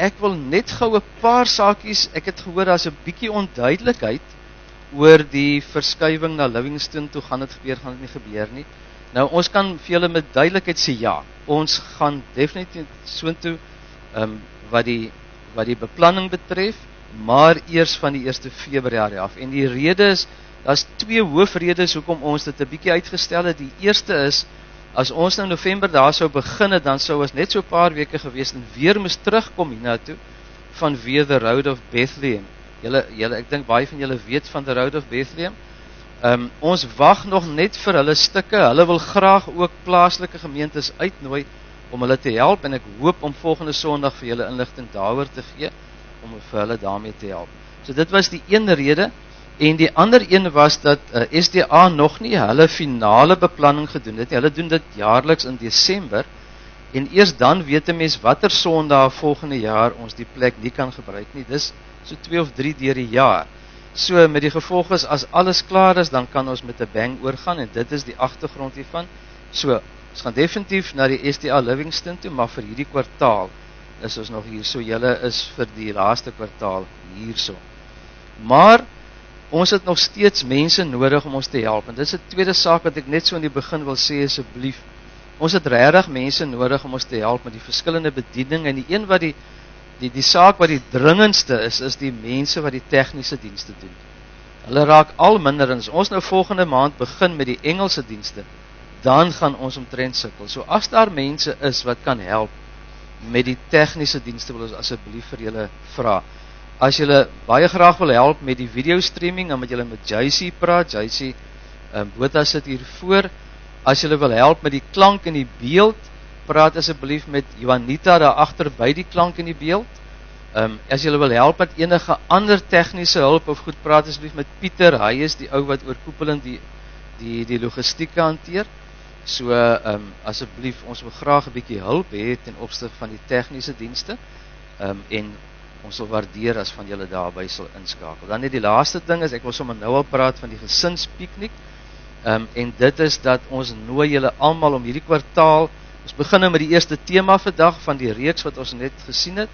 ek wil net gou 'n paar saakies, ek het gehoor daar's 'n bietjie onduidelikheid oor die verskywing na Livingstone toe, gaan dit nie gebeur nie. Nou, ons kan vir julle met duidelikheid sê ja, ons gaan definitief soontoe, wat die beplanning betref, maar eers van die 1 Februarie af. En die rede is, daar's 2 hoofredes hoekom ons dit 'n bietjie uitgestel het. Die eerste is, as ons nou November daar sou begin het, dan sou ons net so 'n paar weke gewees en weer moes terugkom hiernatoe vanweë the Road of Bethlehem. Julle, ek dink baie van julle weet van the Road of Bethlehem. Ons wag nog net vir hulle stukke. Hulle wil graag ook plaaslike gemeentes uitnooi om hulle te help, en ek hoop om volgende Sondag vir julle inligting daaroor te gee, om vir hulle daarmee te help. So dit was die een rede, en die ander een was dat SDA nog nie hulle finale beplanning gedoen het. Hulle doen dit jaarliks in Desember, en eers dan weet 'n mens watter Sondag volgende jaar ons die plek nie kan gebruik nie. Dis so 2 of 3 deur die jaar. So met die gevolg is, as alles klaar is, dan kan ons met 'n bang oorgaan, en dit is die agtergrond hiervan. So, ons gaan definitief na die SDA Livingstone toe, maar vir hierdie kwartaal is ons nog hier. So julle is vir die laaste kwartaal hierso. Maar ons het nog steeds mense nodig om ons te help, en dit is 'n tweede saak wat ek net so in die begin wil sê, asseblief. Ons het regtig mense nodig om ons te help met die verskillende bediening, en die een wat die saak wat die dringendste is die mense wat die tegniese dienste doen. Hulle raak al minder, en as ons nou volgende maand begin met die Engelse dienste, dan gaan ons omtrent sukkel. So as daar mense is wat kan help met die tegniese dienste, wil ons asseblief vir julle vra. As julle baie graag wil help met die video streaming, dan moet julle met JC praat. JC Botha sit hier voor. As julle wil help met die klank en die beeld, praat asseblief met Juanita daar agter by die klank en die beeld. As julle wil help met enige ander tegniese hulp of goed, praat asseblief met Pieter. Hy is die ou wat oorkoepelend die logistiek hanteer. So asseblief, ons wil graag 'n bietjie hulp hê ten opsigte van die tegniese dienste, en ons sal waardeer as van julle daarby sal inskakel. Dan net die laaste ding is, ek wil sommer nou al praat van die gesinspiknik, en dit is dat ons nooi julle almal om hierdie kwartaal, ons begin nou met die eerste tema vandag van die reeks wat ons net gesien het,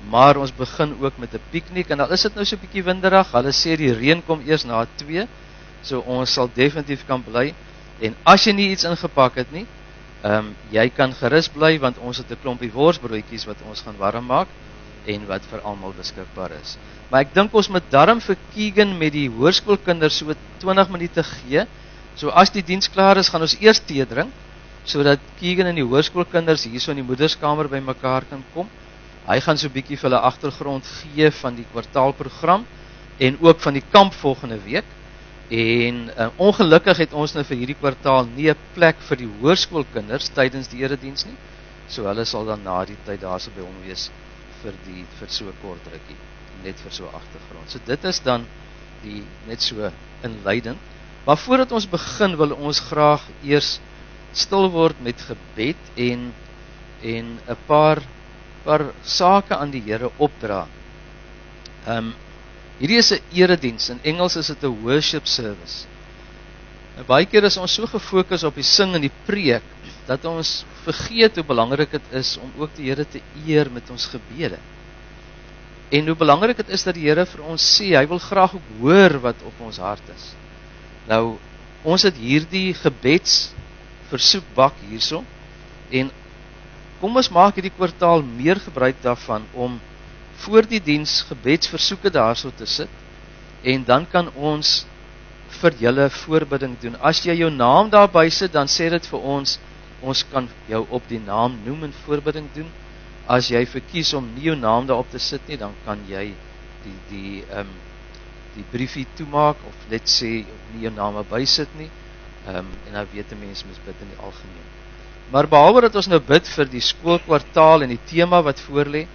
maar ons begin ook met 'n piknik, en al is dit nou so 'n bietjie winderig, hulle sê die reën kom eers na 2, so ons sal definitief kan bly, en as jy nie iets ingepak het nie, jy kan gerus bly, want ons het 'n klompie worsbroodjies wat ons gaan warm maak, en wat vir almal beskikbaar is. Maar ek dink ons moet darm vir Keegan met die hoërskoolkinders so 20 minute gee. So as die diens klaar is, gaan ons eers tee drink, sodat Keegan en die hoërskoolkinders hierso in die moederskamer by mekaar kan kom. Hy gaan so 'n bietjie vir hulle agtergrond gee van die kwartaalprogram en ook van die kamp volgende week. En ongelukkig het ons nou vir hierdie kwartaal nie 'n plek vir die hoërskoolkinders tydens die erediens nie. So hulle sal dan na die tyd daarso by hom wees vir so 'n kort rukkie, net vir so 'n agtergrond. So dit is dan net so inleidend. Maar voordat ons begin, wil ons graag eers stil word met gebed en 'n paar sake aan die Here opdra. Hierdie is 'n erediens, in Engels is dit 'n worship service. Baie keer is ons so gefokus op die sing en die preek, dat ons vergeet hoe belangrik dit is om ook die Here te eer met ons gebede. En hoe belangrik dit is dat die Here vir ons sê, hy wil graag ook hoor wat op ons hart is. Nou, ons het hierdie gebedsversoekbak hierso, en kom ons maak hierdie kwartaal meer gebruik daarvan, om voor die diens gebedsversoeke daarso te sit, en dan kan ons vir julle voorbidding doen. As jy jou naam daarby sit, dan sê dit vir ons kan jou op die naam noem en voorbidding doen. As jy verkies om nie jou naam daarop te sit nie, dan kan jy die briefie toemaak, of net sê, nie jou naam by sit nie, en dan weet die mens mis bid in die algemeen. Maar behalwe dat ons nou bid vir die skoolkwartaal en die tema wat voorlê,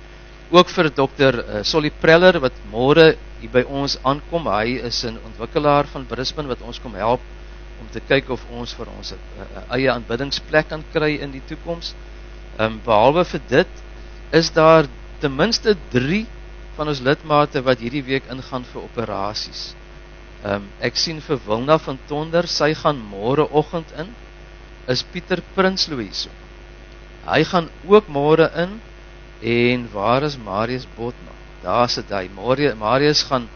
ook vir Dr. Solly Preller, wat môre hier by ons aankom. Hy is 'n ontwikkelaar van Brisbane, wat ons kom help om te kyk of ons vir ons eie aanbiddingsplek kan kry in die toekoms. Behalwe vir dit, is daar ten minste 3 van ons lidmate wat hierdie week ingaan vir operasies. Ek sien vir Wilna van Tonder, sy gaan môreoggend in, is Pieter Prinsloo hierso. Hy gaan ook môre in, En waar is Marius Botma? Daar sit hy. Marius gaan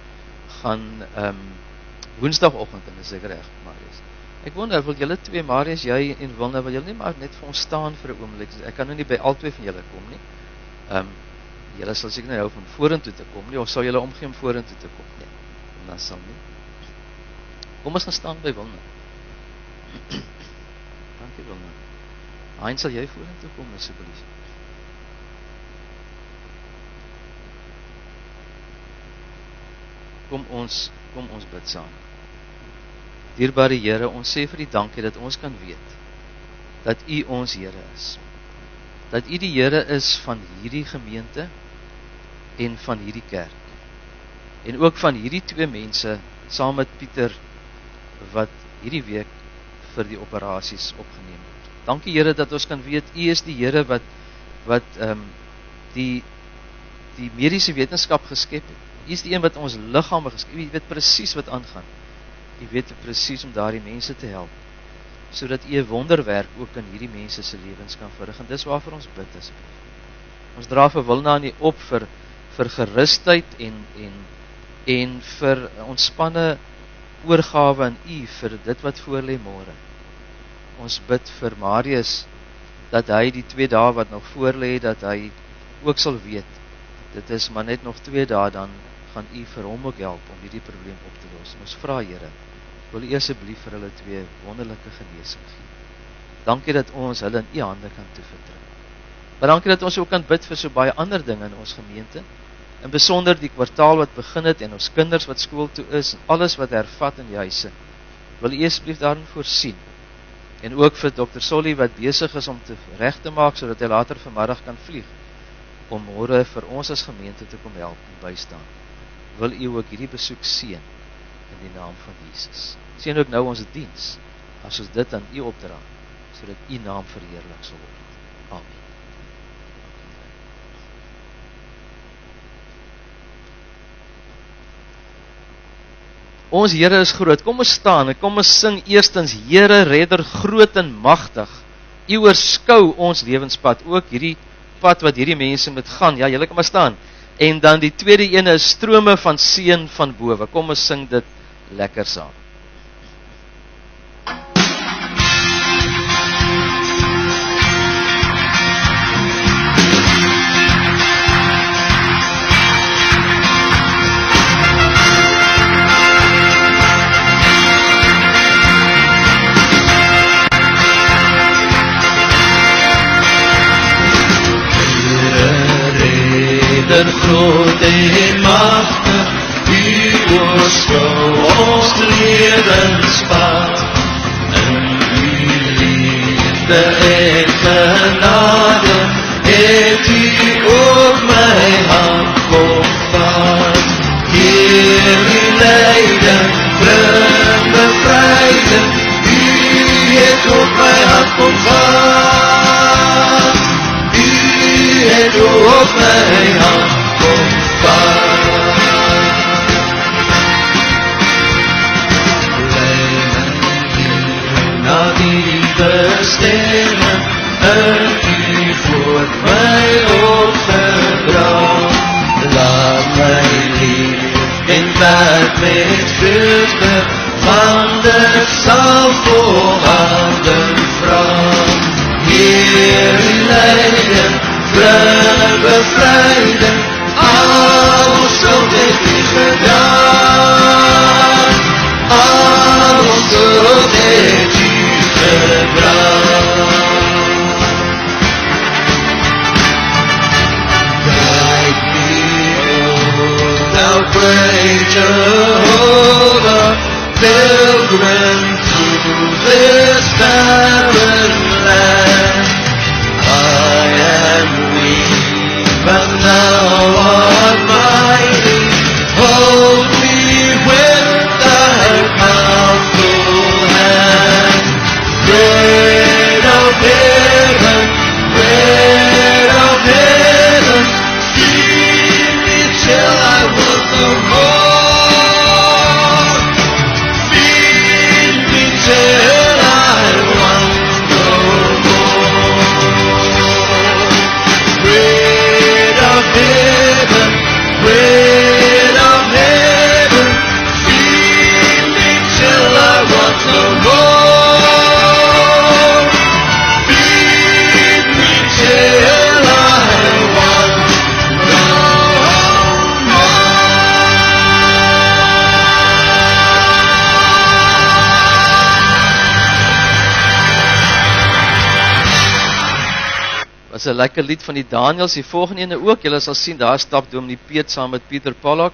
woensdagoggend, en is ek reg, Marius. Ek wonder, wil julle twee, Marius, jy en Wilna, wil julle nie maar net vir ons staan vir 'n oomblik? Ek kan nou nie by al twee van julle kom nie. Julle sal seker nie hou van vorentoe te kom nie, of sal julle omgee om vorentoe te kom nie? En dan sal nie. Kom ons gaan staan by Wilna. Dankie, Wilna. Hein, sal jy vorentoe kom, asseblief? Kom ons bid saam. Dierbare Here, ons sê vir U dankie dat ons kan weet dat U ons Here is. Dat U die Here is van hierdie gemeente en van hierdie kerk. En ook van hierdie twee mense saam met Pieter wat hierdie week vir die operasies opgeneem het. Dankie Here dat ons kan weet U is die Here wat die mediese wetenskap geskep het. U is die een wat ons liggame geskep het. U weet presies wat aangaan. U weet presies om daardie mense te help, sodat U 'n wonderwerk ook in hierdie mense se lewens kan verrig. En dis waarvoor ons bid asseblief. Ons dra vir Wilna nie op vir gerusheid en vir ontspanne oorgawe aan U vir dit wat voor lê môre. Ons bid vir Marius dat hy die 2 dae wat nog voor lê, dat hy ook sal weet, dit is maar net nog 2 dae, dan gaan U vir hom ook help om hierdie probleem op te los. En ons vra Here, wil U asseblief vir hulle 2 wonderlike genesing gee. Dankie dat ons hulle in U hande kan toevertrou. Maar dankie dat ons ook kan bid vir so baie ander dinge in ons gemeente, in besonder die kwartaal wat begin het, en ons kinders wat skool toe is, en alles wat hervat in die huise. Wil U asseblief daarin voorsien. En ook vir Dr. Solly wat besig is om reg te maak, sodat hy later vanmiddag kan vlieg, om môre vir ons as gemeente te kom help en bystaan. Wil U ook hierdie besoek seën in die naam van Jesus. Seën ook nou ons diens, as ons dit aan U opdra, sodat U naam verheerlik sal word. Amen. Ons Here is groot. Kom ons staan en kom ons sing eerstens, Here Redder, groot en magtig. U oorskou ons lewenspad, ook hierdie pad wat hierdie mense moet gaan. Ja, julle kan maar staan. En dan die tweede ene is strome van seën van bowe. Kom ons sing dit lekker saam. Groot en machtig, U oorskou ons lewenspad. In U liefde en genade het U ook my hand kom vat. Heer, U leiding bring bevryding, U het ook my hand kom vat. U het ook my hand kom vat. Lei my na die bestemming, in U voort my opgedra. Laat my leef en werk met vreugde, want dit sal volharden vra. Heer, U leiding bring bevryding, al ons skuld het U gedaan, al ons skuld het U gedaan. Guide me, O thou great Jehovah, pilgrim through this barren land. I am weak, but Thou art mighty. Hold me with Thy powerful hand. Bread of heaven, feed me till I want no more. Feed me till I want is 'n lekker lied van die Daniels, die volgende ene ook. Julle sal sien daar stap Dominee Piet saam met Pieter Pollock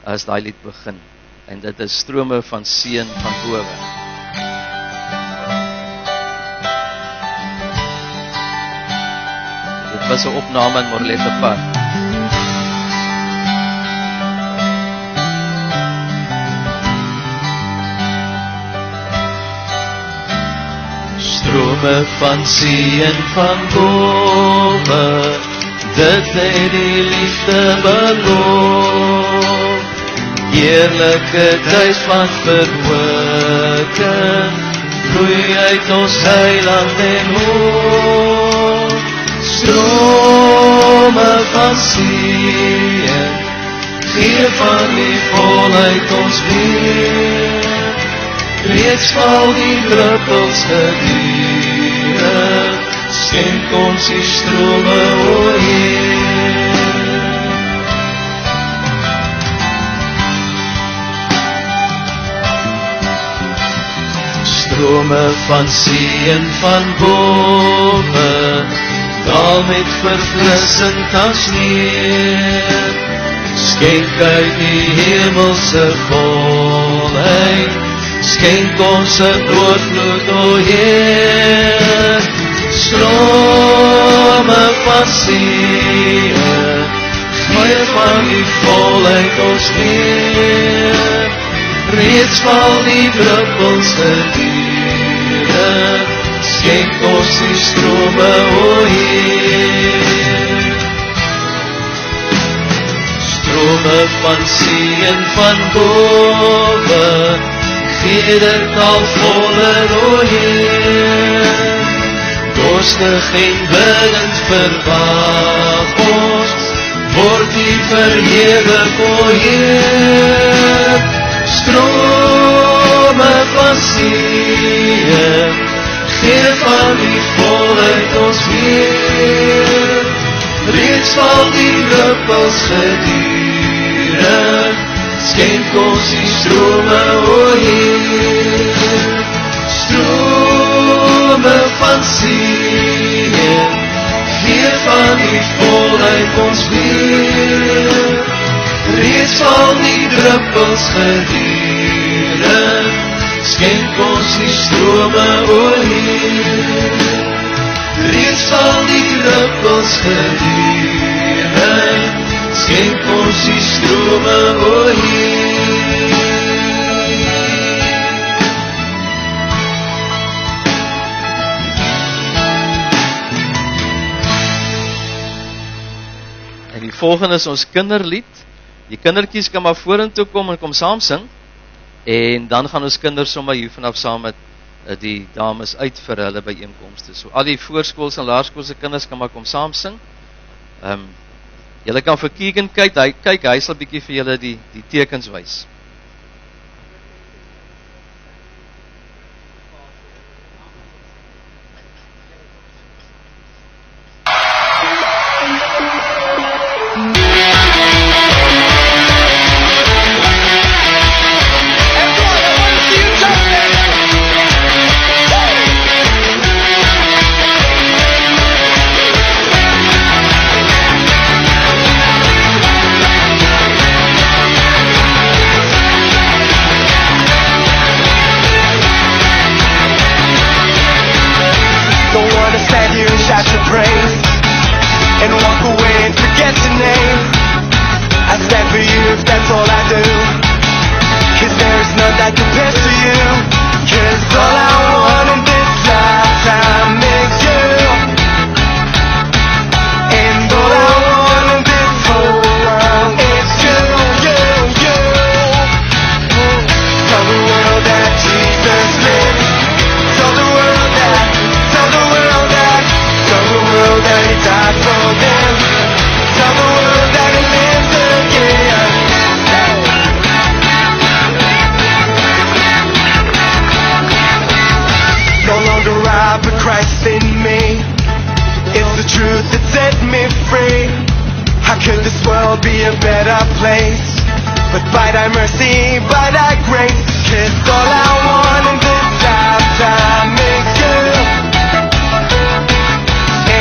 as daai lied begin. En dit is strome van seën van bowe. Dit was 'n opname in Morlette Park. Strome van seën van bowe, dit het die liefde beloof. Heerlike tyd van verwekking, vloei uit ons heiland en hoop. Strome van seën, gee van die volheid ons weer. Reeds val die druppels gedurend, skenk ons die strome, o Heer. Strome van seën van bowe, daal met verfrissend as neer. Skenk uit die hemelse volheid, skenk ons 'n oorvloed, o Heer. Strome van seën, gee van die volheid ons weer. Reeds val die druppels gedurend, skenk ons die strome, o Heer. Strome van seën van bowe, gee dit al voller, o Heer. Dorstig en biddend verwag ons, word die verheerlik, o Heer. Strome van seën, gee van die volheid ons weer. Reeds val die druppels gedurend, skenk ons die strome, o Heer. Strome van seën, gee van die volheid ons weer. Reeds val die druppels gedurend, skenk ons die strome, o Heer. Reeds val die druppels gedurend, skenk ons die strome, o Heer. En die volgende is ons kinderlied. Die kindertjies kan maar vorentoe kom en kom saam sing. En dan gaan ons kinders sommer hier vanaf saam met die dames uit vir hulle byeenkomste. So al die voorskoolse en laerskoolse kinders kan maar kom saam sing. Julle kan vir Keegan kyk, hy sal bietjie vir julle die tekens wys.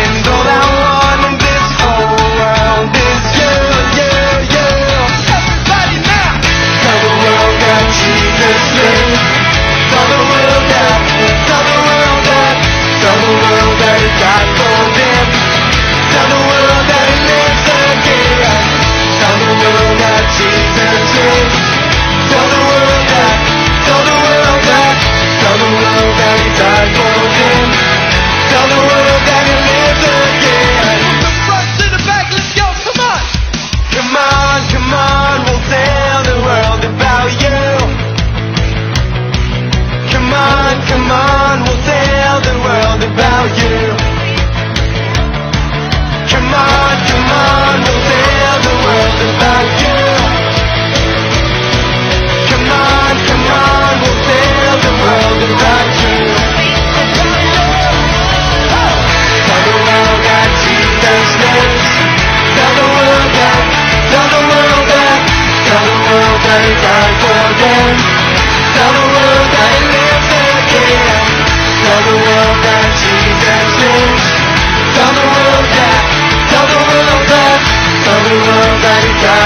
And all I want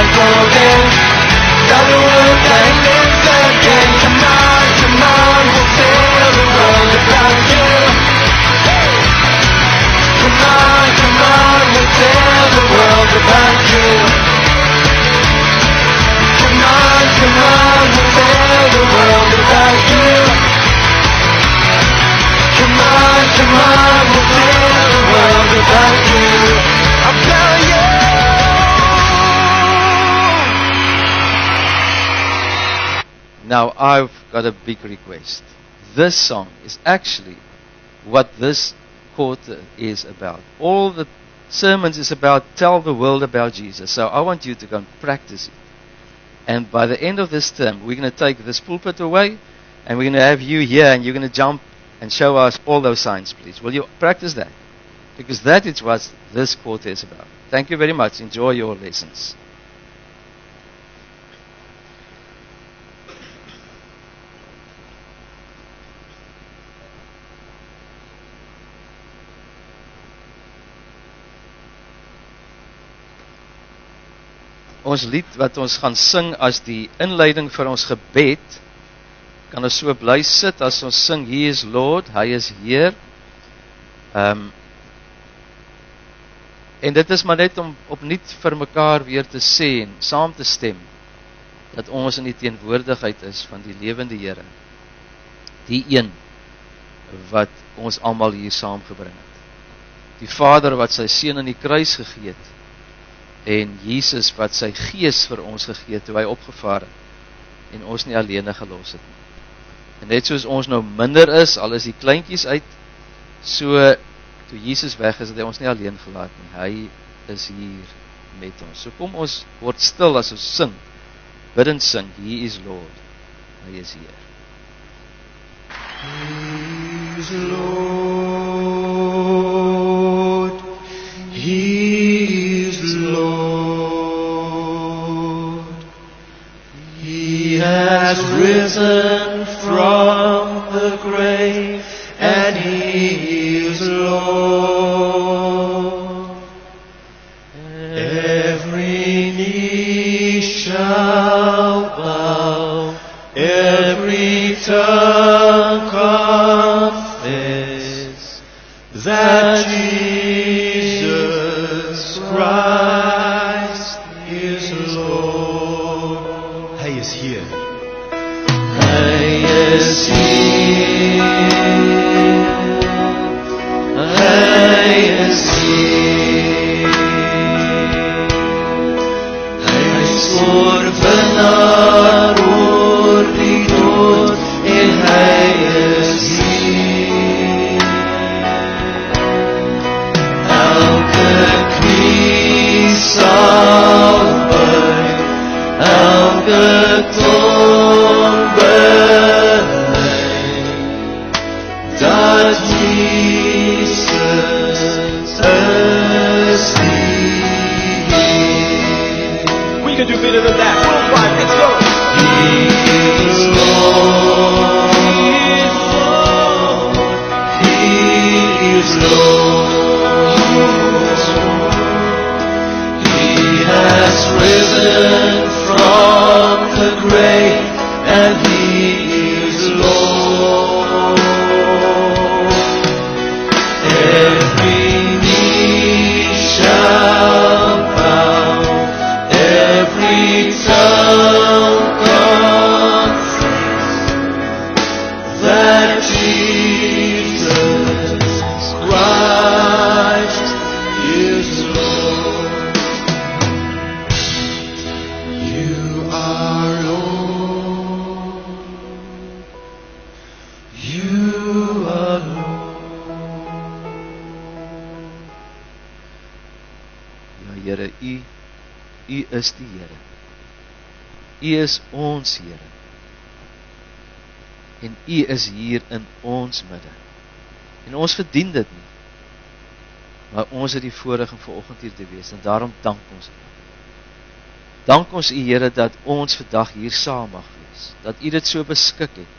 not forget. Tell the world that it lives again. Come on, we'll tell the world about you. Come on, we'll tell the world about you. Come on, we'll tell the world about you. Come on, we'll tell the world about you. I'm telling you. Now I've got a big request. This song is actually what this quarter is about. All the sermons is about tell the world about Jesus. So I want you to go and practice it. And by the end of this term, we're going to take this pulpit away, and we're going to have you here, and you're going to jump and show us all those signs, please. Will you practice that? Because that is what this quarter is about. Thank you very much. Enjoy your lessons. Ons lied wat ons gaan sing as die inleiding vir ons gebed, kan ons so bly sit as ons sing, He is Lord, Hy is Heer. En dit is maar net om opnuut vir mekaar weer te sê en saam te stem, dat ons in die teenwoordigheid is van die lewende Here, die een wat ons almal hier saamgebring het. Die Vader wat sy seun aan die kruis gegee het, en Jesus wat sy gees vir ons gegee het, toe hy opgevaar het, en ons nie alleene gelos het nie. En net soos ons nou minder is, al is die kleintjies uit, so, toe Jesus weg is, het hy ons nie alleen gelaat nie, hy is hier met ons. So kom ons word stil as ons sing, bid en sing, He is Lord, hy is hier. He is Lord, He He has risen from the grave, and He is Lord. Every knee shall bow, every tongue confess that Jesus Christ is Lord. Hy is hier. Hy is hier. Hy is hier. Hy is oorwinnaar oor die dood, en hy is hier. Elke knie sal buig, elke tong bely, dat Jesus is hier. We can do better than that. Worldwide, let's go. He is Lord. He is Lord. He has risen from the grave, and He is Lord. Every knee shall bow, every tongue confess that Jesus Christ is Lord. You are Lord. You are Lord. Ja, Here, U is die Here. U is ons Here. En U is hier in ons midde. En ons verdien dit nie. Maar ons het die voorreg om vanoggend hier te wees, en daarom dank ons U. Dank ons U, Here, dat ons vandag hier saam mag wees. Dat U dit so beskik het.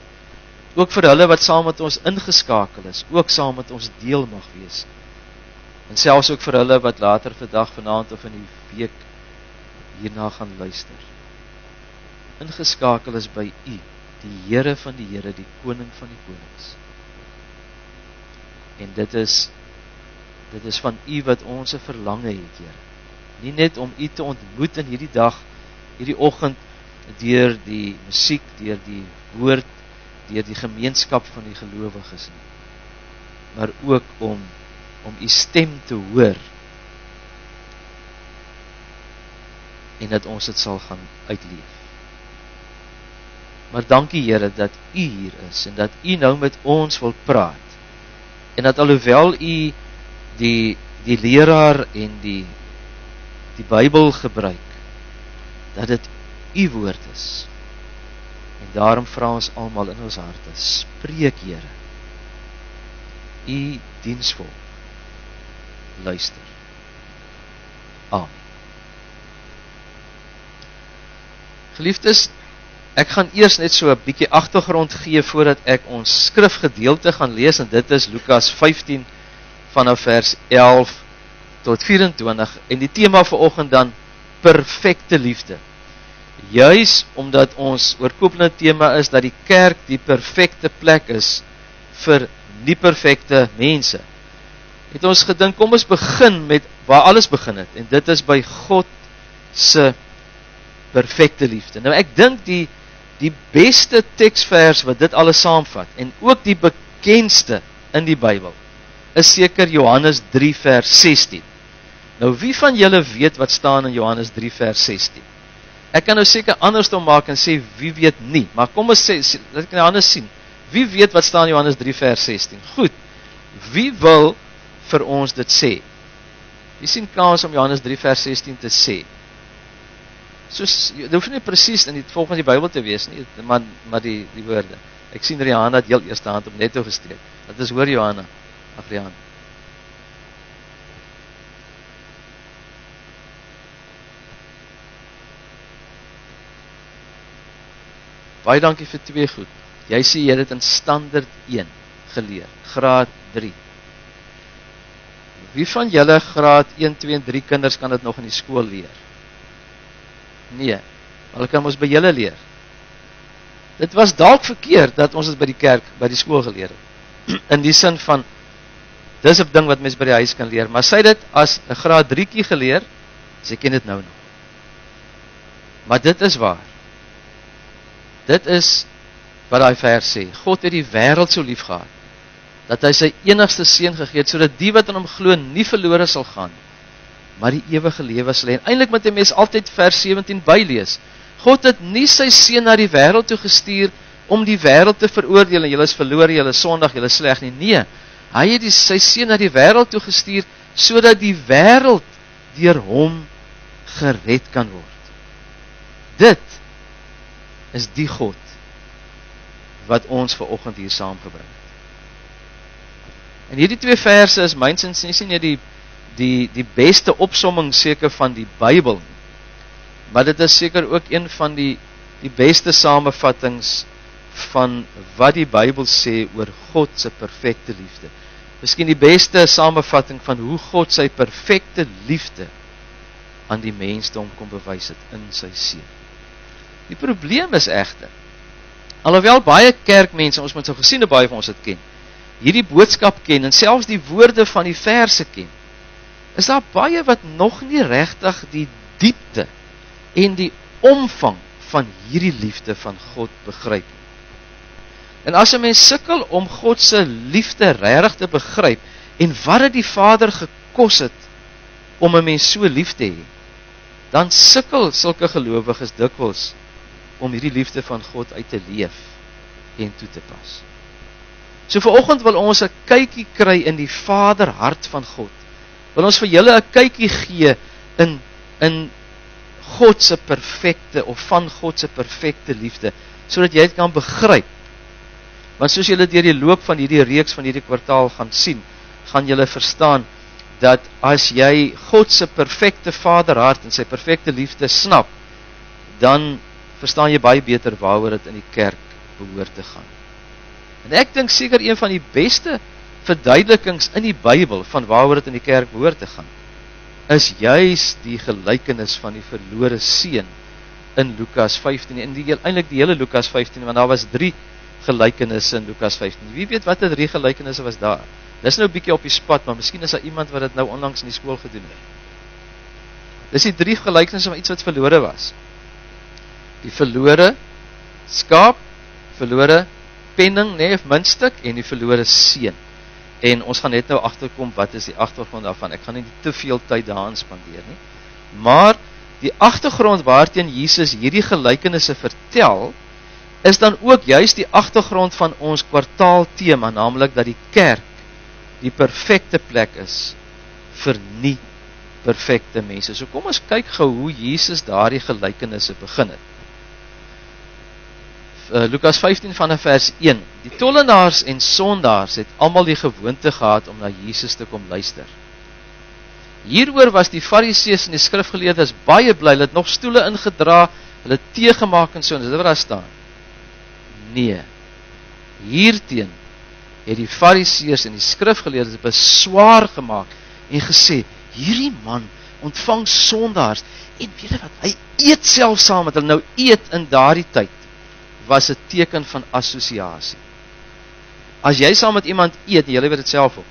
Ook vir hulle wat saam met ons ingeskakel is, ook saam met ons deel mag wees. En selfs ook vir hulle wat later vandag, vanaand of in die week hierna gaan luister. Ingeskakel is by U, die Here van die Here, die Koning van die konings. En dit is van U wat ons 'n verlange het, Here. Nie net om U te ontmoet in hierdie dag, hierdie oggend, deur die musiek, deur die woord, deur die gemeenskap van die gelowiges nie, maar ook om U stem te hoor, en dat ons dit sal gaan uitleef. Maar dankie Here, dat U hier is, en dat U nou met ons wil praat, en dat alhoewel U die leraar en die Bybel gebruik, dat dit U woord is, en daarom vra ons almal in ons harte, spreek Here, U diensvolk, luister. Amen. Geliefdes, ek gaan eers net so 'n bietjie agtergrond gee voordat ek ons skrifgedeelte gaan lees, en dit is Lukas 15 vanaf vers 11 tot 24, en die tema vir oggend dan perfekte liefde. Juis omdat ons oorkoepelende tema is dat die kerk die perfekte plek is vir nie perfekte mense, het ons gedink, kom ons begin met waar alles begin het, en dit is by God se perfekte liefde. Nou ek dink die beste teksvers wat dit alles saamvat, en ook die bekendste in die Bybel, is seker Johannes 3 vers 16. Nou wie van julle weet wat staan in Johannes 3 vers 16? Ek kan nou seker andersom maak en sê wie weet nie, maar kom ons sê, laat ek Johannes sien, wie weet wat staan in Johannes 3 vers 16? Goed, wie wil vir ons dit sê? Wie sien kans om Johannes 3 vers 16 te sê? Soos, dit hoef nie presies in die volgens die Bybel te wees nie, maar die woorde. Ek sien Rihanna het heel eerste hand op netto gesteek. Dat is hoor Johanna, ag Rihanna. Baie dankie vir 2 goed. Jy sê jy het dit in standaard 1 geleer, graad 3. Wie van julle graad 1, 2 en 3 kinders kan dit nog in die skool leer? Nee, hulle kan ons by julle leer. Dit was dalk verkeerd dat ons het by die kerk, by die skool geleer het. In die sin van, dis 'n ding wat mens by die huis kan leer, maar sy dit as 'n graad 3kie geleer, sy ken dit nou nog. Maar dit is waar. Dit is wat daai vers sê. God het die wêreld so lief gehad, dat hy sy enigste seun gegee het, sodat die wat in hom glo nie verlore sal gaan, maar die ewige lewe sal hê. En eintlik moet 'n mens altyd vers 17 bylees. God het nie sy seun na die wêreld toe gestuur om die wêreld te veroordeel en julle is verlore, julle is sondig, julle is sleg nie. Nee, hy het sy seun na die wêreld toe gestuur sodat die wêreld deur hom gered kan word. Dit is die God wat ons vanoggend hier saamgebring het. En hierdie 2 verse is mynsins nie die beste opsomming seker van die Bybel, maar dit is seker ook een van die beste samevattings van wat die Bybel sê oor God se perfekte liefde. Miskien die beste samevatting van hoe God sy perfekte liefde aan die mensdom kom bewys het in sy seun. Die probleem is egter, alhoewel baie kerkmense, ons moet so gesien baie van ons het ken, hierdie boodskap ken en selfs die woorde van die verse ken, is daar baie wat nog nie regtig die diepte en die omvang van hierdie liefde van God begryp. En as 'n mens sukkel om God se liefde regtig te begryp en wat dit die Vader gekos het om 'n mens so lief te hê, dan sukkel sulke gelowiges dikwels om hierdie liefde van God uit te leef en toe te pas. So vanoggend wil ons 'n kykie kry in die Vaderhart van God. Wil ons vir julle 'n kykie gee in God se perfekte of van God se perfekte liefde, sodat jy dit kan begryp. Want soos julle deur die loop van hierdie reeks van hierdie kwartaal gaan sien, gaan julle verstaan dat as jy God se perfekte Vaderhart en sy perfekte liefde snap, dan verstaan jy baie beter waaroor dit in die kerk behoort te gaan. En ek dink seker een van die beste verduidelikings in die Bybel van waaroor dit in die kerk behoort te gaan, is juis die gelykenis van die verlore seun in Lukas 15, en eintlik die hele Lukas 15, want daar was 3 gelykenisse in Lukas 15. Wie weet wat die 3 gelykenisse was daar? Dis nou 'n bietjie op die spot, maar miskien is daar iemand wat dit nou onlangs in die skool gedoen het. Dis die 3 gelykenisse van iets wat verlore was. Die verlore skaap, verlore penning, of muntstuk, en die verlore seun. En ons gaan net nou agterkom wat is die agtergrond daarvan. Ek gaan nie te veel tyd daaraan spandeer nie. Maar die agtergrond waarteen Jesus hierdie gelykenisse vertel, is dan ook juist die agtergrond van ons kwartaaltema, naamlik dat die kerk die perfekte plek is vir nie perfekte mense. So kom ons kyk gou hoe Jesus daardie gelykenisse begin het. Lukas 15 vanaf vers 1. Die tollenaars en sondaars het almal die gewoonte gehad om na Jesus te kom luister. Hieroor was die Fariseërs en die skrifgeleerdes baie bly, hulle het nog stoele ingedra, hulle tee gemaak en so, en dis wat daar staan. Nee, hierteen het die Fariseërs en die skrifgeleerdes beswaar gemaak en gesê, hierdie man ontvang sondaars, en weet jy wat, hy eet self saam met hulle. Nou eet in daardie tyd was 'n teken van assosiasie. As jy saam met iemand eet, jy weet dit self ook.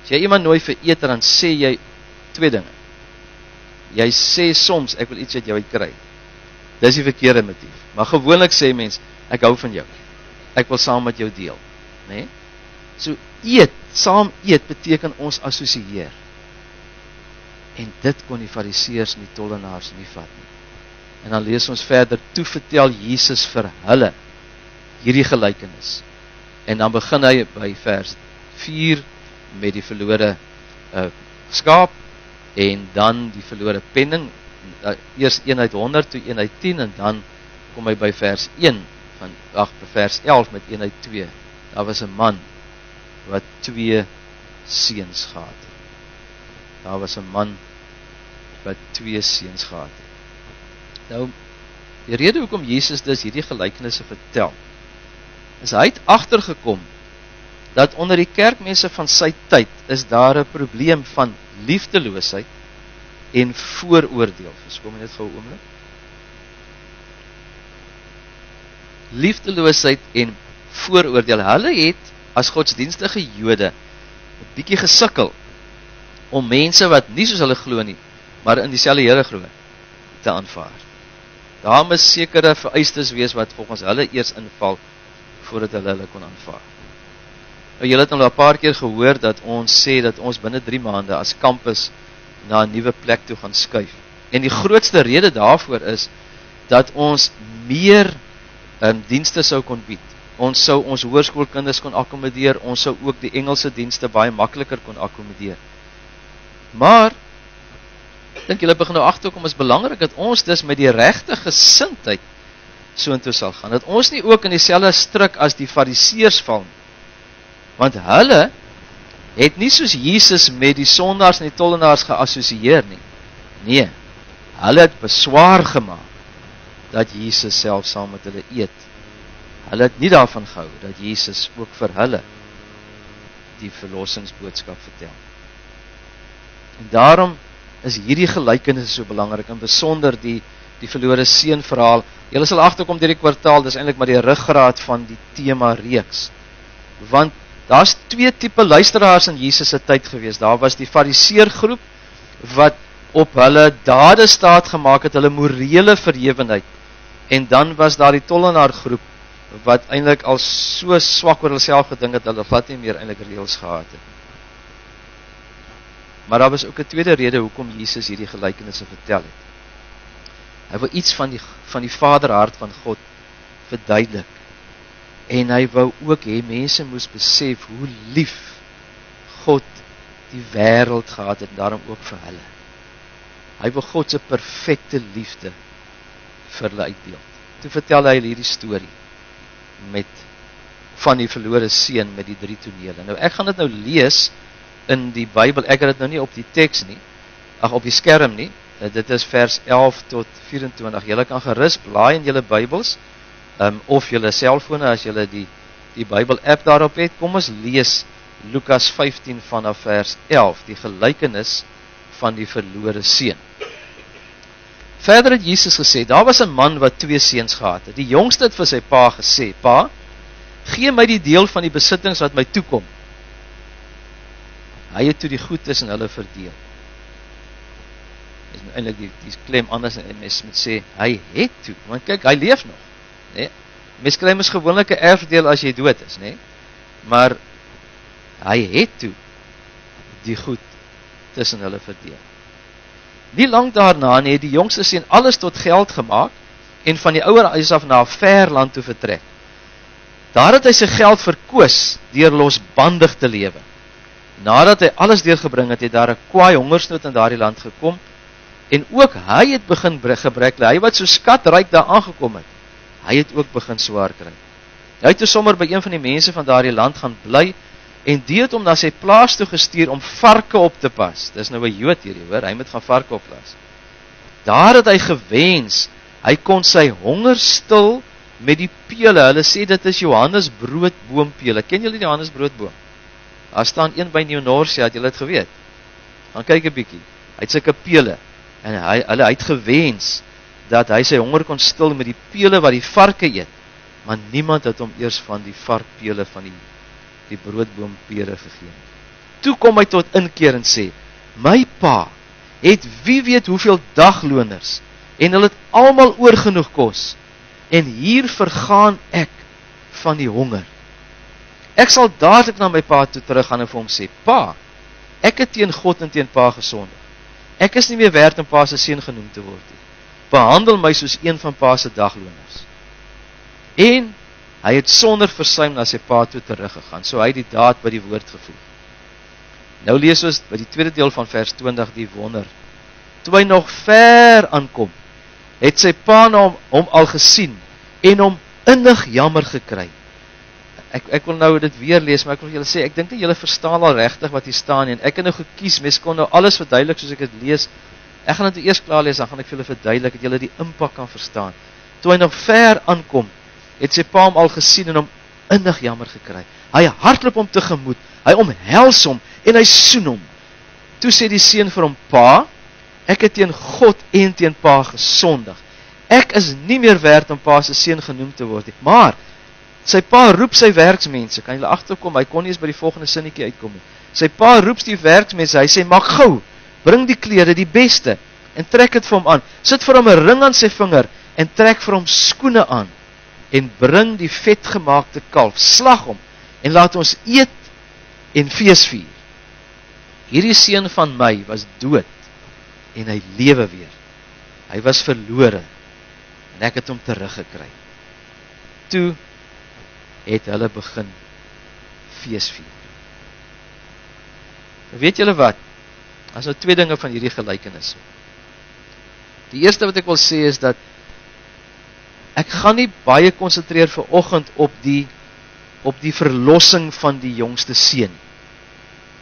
As jy iemand nooi vir ete, dan sê jy 2 dinge. Jy sê soms, ek wil iets uit jou kry. Dis die verkeerde motief. Maar gewoonlik sê mens, ek hou van jou. Ek wil saam met jou deel. Nee? So eet, saam eet beteken ons assosieer. En dit kon die Fariseërs en die tollenaars nie vat nie. En dan lees ons verder, toe vertel Jesus vir hulle hierdie gelykenis. En dan begin hy by vers 4 met die verlore skaap, en dan die verlore penning, eers 1 uit 100, toe 1 uit 10, en dan kom hy by vers 1, vers 11 met 1 uit 2. Daar was 'n man wat 2 seuns gehad het. Daar was 'n man wat 2 seuns gehad het. Nou, die rede hoekom Jesus dus hierdie gelykenisse vertel, is hy het agtergekom dat onder die kerkmense van sy tyd is daar 'n probleem van liefdeloosheid en vooroordeel. Verskoon my net gou 'n oomblik. Liefdeloosheid en vooroordeel. Hulle het as godsdienstige Jode 'n bietjie gesukkel om mense wat nie soos hulle glo nie, maar in dieselfde Here glo, te aanvaar. Daar moet sekere vereistes wees wat volgens hulle eers inval voordat hulle kon aanvaar. Nou, julle het al 'n paar keer gehoor dat ons sê dat ons binne 3 maande as kampus na 'n nuwe plek toe gaan skuif. En die grootste rede daarvoor is dat ons meer dienste sou kon bied. Ons sou ons hoërskoolkinders kon akkommodeer, ons sou ook die Engelse dienste baie makliker kon akkommodeer. Maar ek dink julle begin nou agterkom, is belangrik dat ons dus met die regte gesindheid soontoe sal gaan. Dat ons nie ook in dieselfde struik as die Fariseërs val nie. Want hulle het nie soos Jesus met die sondaars en die tollenaars geassosieer nie. Nee, hulle het beswaar gemaak dat Jesus self saam met hulle eet. Hulle het nie daarvan gehou dat Jesus ook vir hulle die verlossingsboodskap vertel. En daarom is hierdie gelykenis so belangrik, en besonder die verlore seun verhaal. Julle sal agterkom deur die kwartaal, dis eintlik maar die ruggraat van die tema reeks. Want daar's 2 tipe luisteraars in Jesus se tyd gewees. Daar was die Fariseer groep wat op hulle dade staat gemaak het, hulle morele verhewenheid. En dan was daar die tollenaar groep wat eintlik al so swak oor hulle self gedink het, hulle vat nie meer eintlik reëls gehad het. Maar daar was ook 'n tweede rede hoekom Jesus hierdie gelykenisse vertel het. Hy wou iets van die vaderhart van God verduidelik. En hy wou ook hê mense moes besef hoe lief God die wêreld gehad het, en daarom ook vir hulle. Hy wou God se perfekte liefde vir hulle uitdeel. Toe vertel hy hierdie storie van die verlore seun met die 3 tonele. Nou ek gaan dit nou lees in die Bybel. Ek het dit nou nie op die teks nie, op die skerm nie. Dit is vers 11 tot 24. Julle kan gerus blaai in julle Bybels, of julle selfone as julle die Bybel app daarop het. Kom ons lees Lukas 15 vanaf vers 11, die gelykenis van die verlore seun. Verder het Jesus gesê, daar was 'n man wat 2 seuns gehad het. Die jongste het vir sy pa gesê, pa, gee my die deel van die besittings wat my toekom. Hy het toe die goed tussen hulle verdeel. Is eintlik die klem anders, en mens moet sê, hy het toe, want kyk, hy leef nog, nee? Mens kry mos gewoonlik 'n erfdeel as jy dood is, nee? Maar hy het toe die goed tussen hulle verdeel. Nie lang daarna het die jongste seun alles tot geld gemaak en van die ouer huis af na 'n ver land toe vertrek. Daar het hy sy geld verkoos deur losbandig te lewe. Nadat hy alles deurgebring het, het daar 'n kwaai hongersnood in daardie land gekom en ook hy het begin gebrek ly. Hy wat so skatryk daar aangekom het, hy het ook begin swaar kry. Hy het toe sommer by een van die mense van daardie land gaan bly en die het hom na sy plaas toe gestuur om varke op te pas. Dis nou 'n Jood hierdie, hoor, hy moet gaan varke oppas. Daar het hy gewens, hy kon sy honger stil met die pele. Hulle sê dit is Johannes broodboompele. Ken julle die Johannes broodboom? Daar staan een by Nieuw-Norsia, het julle dit geweet? Gaan kyk 'n bietjie. Hy het sulke pele en hy het gewens dat hy sy honger kon stil met die pele wat die varke eet. Maar niemand het hom eers van die varkpele van die broodboompere gegee. Toe kom hy tot inkeer en sê, my pa het wie weet hoeveel dagloners en hulle het almal oorgenoeg kos en hier vergaan ek van die honger. Ek sal dadelik na my pa toe teruggaan en vir hom sê, pa, ek het teen God en teen pa gesondig. Ek is nie meer werd om pa se seun genoem te word nie. Behandel my soos een van pa se dagloners. En hy het sonder versuim na sy pa toe teruggegaan, so hy het die daad by die woord gevoeg. Nou lees ons by die tweede deel van vers 20 die wonder. Toe hy nog ver aankom, het sy pa na hom al gesien en hom innig jammer gekry. Ek wil nou dit weer lees, maar ek wil julle sê, ek dink nie julle verstaan al regtig wat hier staan nie, en ek het nou gekies, mens kon nou alles verduidelik soos ek het lees. Ek gaan dit eers klaar lees, dan gaan ek vir julle verduidelik, dat julle die impak kan verstaan. Toe hy nog ver aankom, het sy pa hom al gesien en hom innig jammer gekry. Hy hardloop hom tegemoet, hy omhels hom en hy soen hom. Toe sê die seun vir hom, pa, ek het teen God en teen pa gesondig. Ek is nie meer werd om pa se seun genoem te word nie. Maar sy pa roep sy werksmense, kan julle agterkom, hy kon nie eens by die volgende sinnetjie uitkom nie. Sy pa roep die werksmense, hy sê, maak gou, bring die klere, die beste, en trek het vir hom aan. Sit vir hom 'n ring aan sy vinger, en trek vir hom skoene aan, en bring die vetgemaakte kalf, slag hom, en laat ons eet en fees vier. Hierdie seun van my was dood, en hy lewe weer. Hy was verlore, en ek het hom teruggekry. Toe het hulle begin fees vier. Weet julle wat? As nou 2 dinge van hierdie gelykenis. Die eerste wat ek wil sê is dat ek gaan nie baie konsentreer vanoggend op die verlossing van die jongste seun.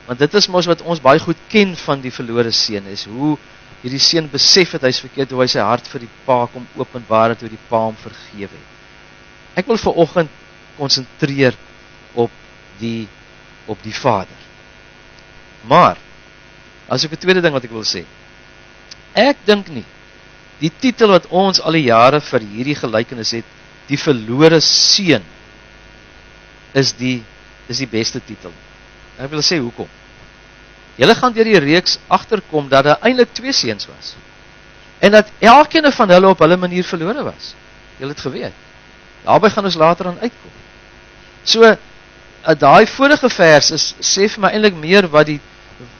Want dit is mos wat ons baie goed ken van die verlore seun, is hoe hierdie seun besef het hy is verkeerd, hoe hy sy hart vir die pa kom openbaar het, hoe die pa hom vergewe het. Ek wil vanoggend konsentreer op die vader. Maar, as ek 'n tweede ding wat ek wil sê, ek dink nie, die titel wat ons al die jare vir hierdie gelykenis het, die verlore seun, is die beste titel. Ek wil sê hoekom. Julle gaan deur die reeks agterkom dat daar eintlik 2 seuns was. En dat elkeen van hulle op hulle manier verlore was. Julle het geweet. Daarby gaan ons later aan uitkom. So, daai vorige vers sê vir my eintlik meer wat die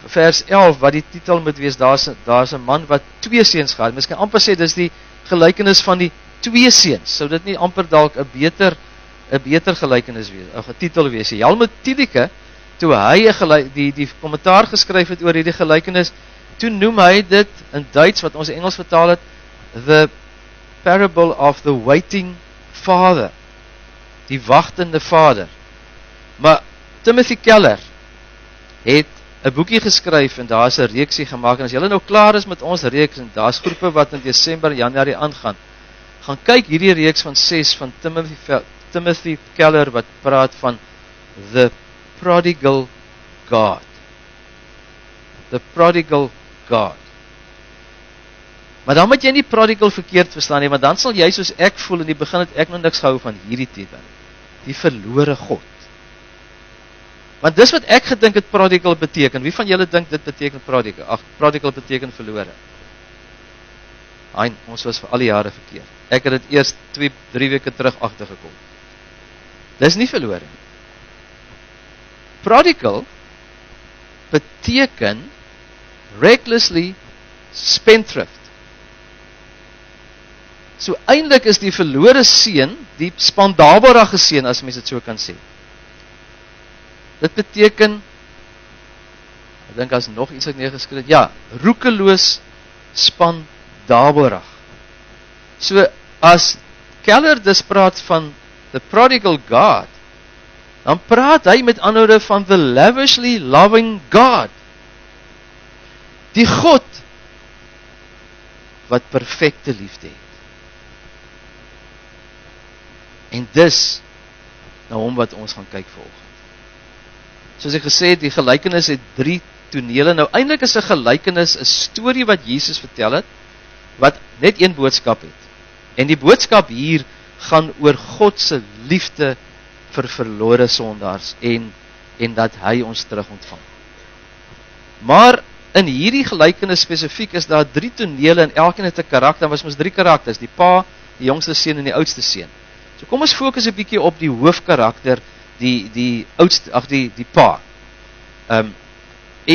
vers 11, wat die titel moet wees, daar's 'n man wat 2 seuns gehad. Mens kan amper sê, dis die gelykenis van die 2 seuns. Sou dit nie amper dalk 'n beter gelykenis wees, 'n titel wees. Jalmut Tiedeke, toe hy die kommentaar geskryf het oor hierdie gelykenis, toe noem hy dit in Duits, wat ons in Engels vertaal het, the parable of the waiting father, die wagtende vader. Maar Timothy Keller het 'n boekie geskryf en daar is 'n reeksie gemaak, en as julle nou klaar is met ons reeks, en daar is groepe wat in Desember en Januarie aangaan, gaan kyk hierdie reeks van 6 van Timothy Keller wat praat van the prodigal God. The prodigal God. Maar dan moet jy nie prodigal verkeerd verstaan nie, want dan sal jy soos ek voel, in die begin het ek nog niks gehou van hierdie titel, die verlore God. Want dis wat ek gedink het prodigal beteken. Wie van julle dink dit beteken prodigal? Ag, prodigal beteken verlore. Hein, ons was vir al die jare verkeerd. Ek het dit eers 2-3 weke terug agtergekom. Dis nie verlore nie. Prodigal beteken recklessly spendthrift. So eintlik is die verlore seun die spandabelrige seun, as mens dit so kan sê. Dit beteken, ek dink as nog iets ek neergeskryf het, ja, roekeloos spandabelrig. So as Keller dus praat van the prodigal God, dan praat hy met anderwoorde van the lavishly loving God. Die God wat perfekte liefde het. En dis na hom wat ons gaan kyk volgende. Soos ek gesê het, die gelykenis het 3 tonele. Nou eintlik is 'n gelykenis 'n storie wat Jesus vertel het, wat net een boodskap het. En die boodskap hier gaan oor God se liefde vir verlore sondaars en dat hy ons terug ontvang. Maar in hierdie gelykenis spesifiek is daar 3 tonele en elkeen het 'n karakter. Was mos 3 karakters, die pa, die jongste seun en die oudste seun. So kom ons fokus 'n bietjie op die hoofkarakter, die oudste, die pa. En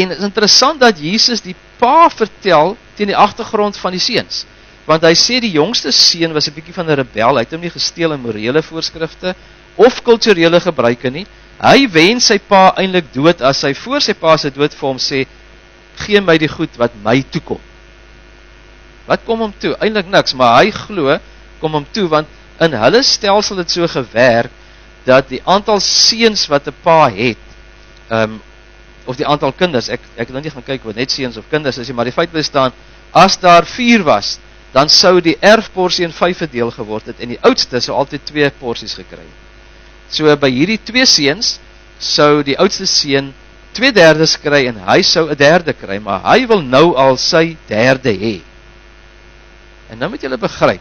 het is interessant dat Jesus die pa vertel teen die agtergrond van die seuns. Want hy sê die jongste seun was 'n bietjie van 'n rebel, hy het hom nie gesteel in morele voorskrifte of kulturele gebruike nie. Hy wens sy pa eintlik dood as hy voor sy pa se dood vir hom sê, gee my die goed wat my toekom. Wat kom hom toe? Eintlik niks, maar hy glo kom hom toe, want in hulle stelsel het so gewerk dat die aantal seuns wat 'n pa het, of die aantal kinders, ek het nou nie gaan kyk wat net seuns of kinders is, maar die feit bestaan, as daar 4 was, dan sou die erfporsie in 5 verdeel geword het, en die oudste sou altyd 2 porsies gekry het. So by hierdie 2 seuns, sou die oudste seun 2/3 kry, en hy sou 1/3 kry, maar hy wil nou al sy 1/3 hê. En nou moet julle begryp,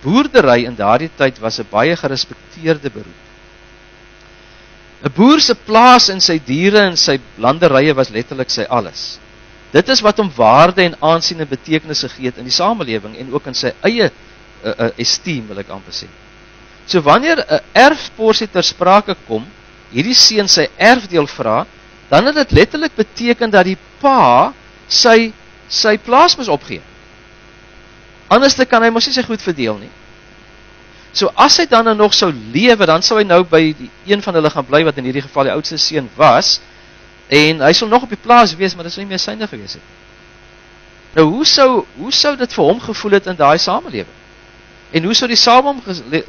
boerdery in daardie tyd was 'n baie gerespekteerde beroep. 'n Boer se plaas en sy diere en sy landerye was letterlik sy alles. Dit is wat hom waarde en aansien en betekenis gegee het in die samelewing en ook in sy eie esteem, wil ek amper sê. So wanneer 'n erfporsie ter sprake kom, hierdie seun sy erfdeel vra, dan het dit letterlik beteken dat die pa sy plaas moes opgee. Anders kan hy mos nie sy goed verdeel nie. So as hy dan nog sou lewe, dan sou hy nou by een van hulle gaan bly, wat in hierdie geval die oudste seun was, en hy sou nog op die plaas wees, maar dit sou nie meer syne gewees het. Nou hoe sou dit vir hom gevoel het in daai samelewing? En hoe sou die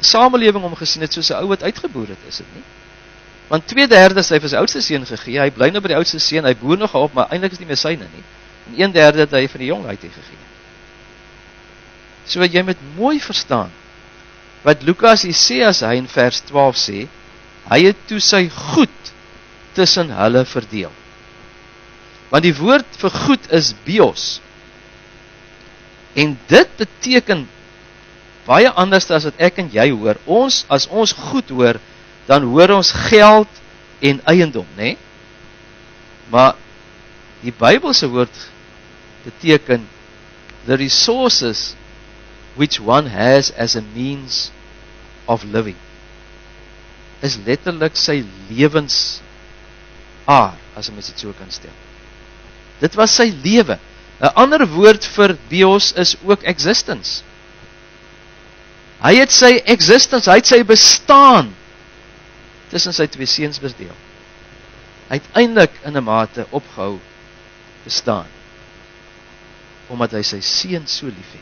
samelewing hom gesien het soos 'n ou wat uitgeboer het, is dit nie? Want 2/3 het hy vir sy oudste seun gegee, hy bly nou by die oudste seun, hy boer nog op, maar eintlik is nie meer syne nie. En 1/3 het hy vir die jong uit gegee. So jy moet mooi verstaan, wat Lukas hier sê as hy in vers 12 sê, hy het toe sy goed tussen hulle verdeel. Want die woord vir goed is bios. En dit beteken baie anders as wat ek en jy hoor. As ons goed hoor, dan hoor ons geld en eiendom, né? Maar die Bybelse woord beteken the resources which one has as a means of living. Is letterlik sy lewensaar, as mens dit so kan stel. Dit was sy lewe. 'n Ander woord vir bios is ook existence. Hy het sy existence, hy het sy bestaan tussen sy 2 seuns verdeel. Hy het eintlik in 'n mate opgehou bestaan, omdat hy sy seun so lief het.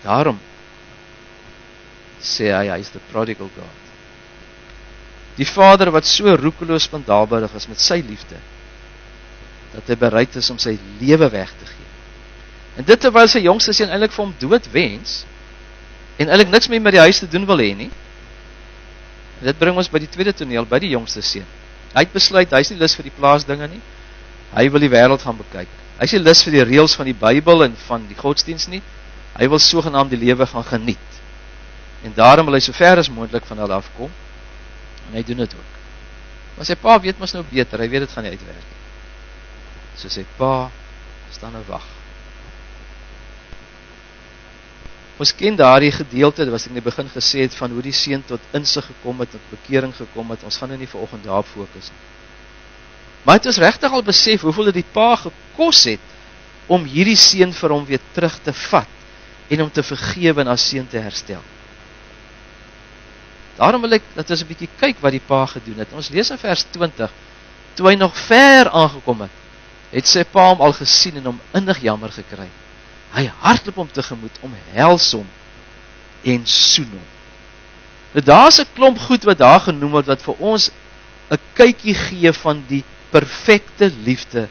Daarom sê hy is the prodigal God. Die vader wat so roekeloos spandabelrig is met sy liefde, dat hy bereid is om sy lewe weg te gee. En dit terwyl sy jongste seun eintlik vir hom dood wens, en eintlik niks meer met die huis te doen wil hê nie. En dit bring ons by die tweede toneel, by die jongste seun. Hy het besluit, hy is nie lus vir die plaasdinge nie. Hy wil die wêreld gaan bekyk. Hy is nie lus vir die reëls van die Bybel en van die godsdienst nie. Hy wil sogenaamd die lewe gaan geniet. En daarom wil hy so ver as moontlik van hulle afkom. En hy doen dit ook. Maar sy pa weet mos nou beter, hy weet dit gaan nie uitwerk. So sy pa staan nou wag. Ons ken daardie gedeelte, wat ek in die begin gesê het, van hoe die seun tot insig gekom het, tot bekering gekom het. Ons gaan nou nie vanoggend daarop fokus nie. Maar het ons regtig al besef hoeveel dit die pa gekos het om hierdie seun vir hom weer terug te vat en om te vergewe en as seun te herstel. Daarom wil ek dat ons 'n bietjie kyk wat die pa gedoen het. Ons lees in vers 20, toe hy nog ver aangekom het, het sy pa hom al gesien en hom innig jammer gekry. Hy hardloop hom tegemoet, omhels hom en soen hom. Nou daar is 'n klomp goed wat daar genoem word, wat vir ons 'n kykie gee van die perfekte liefde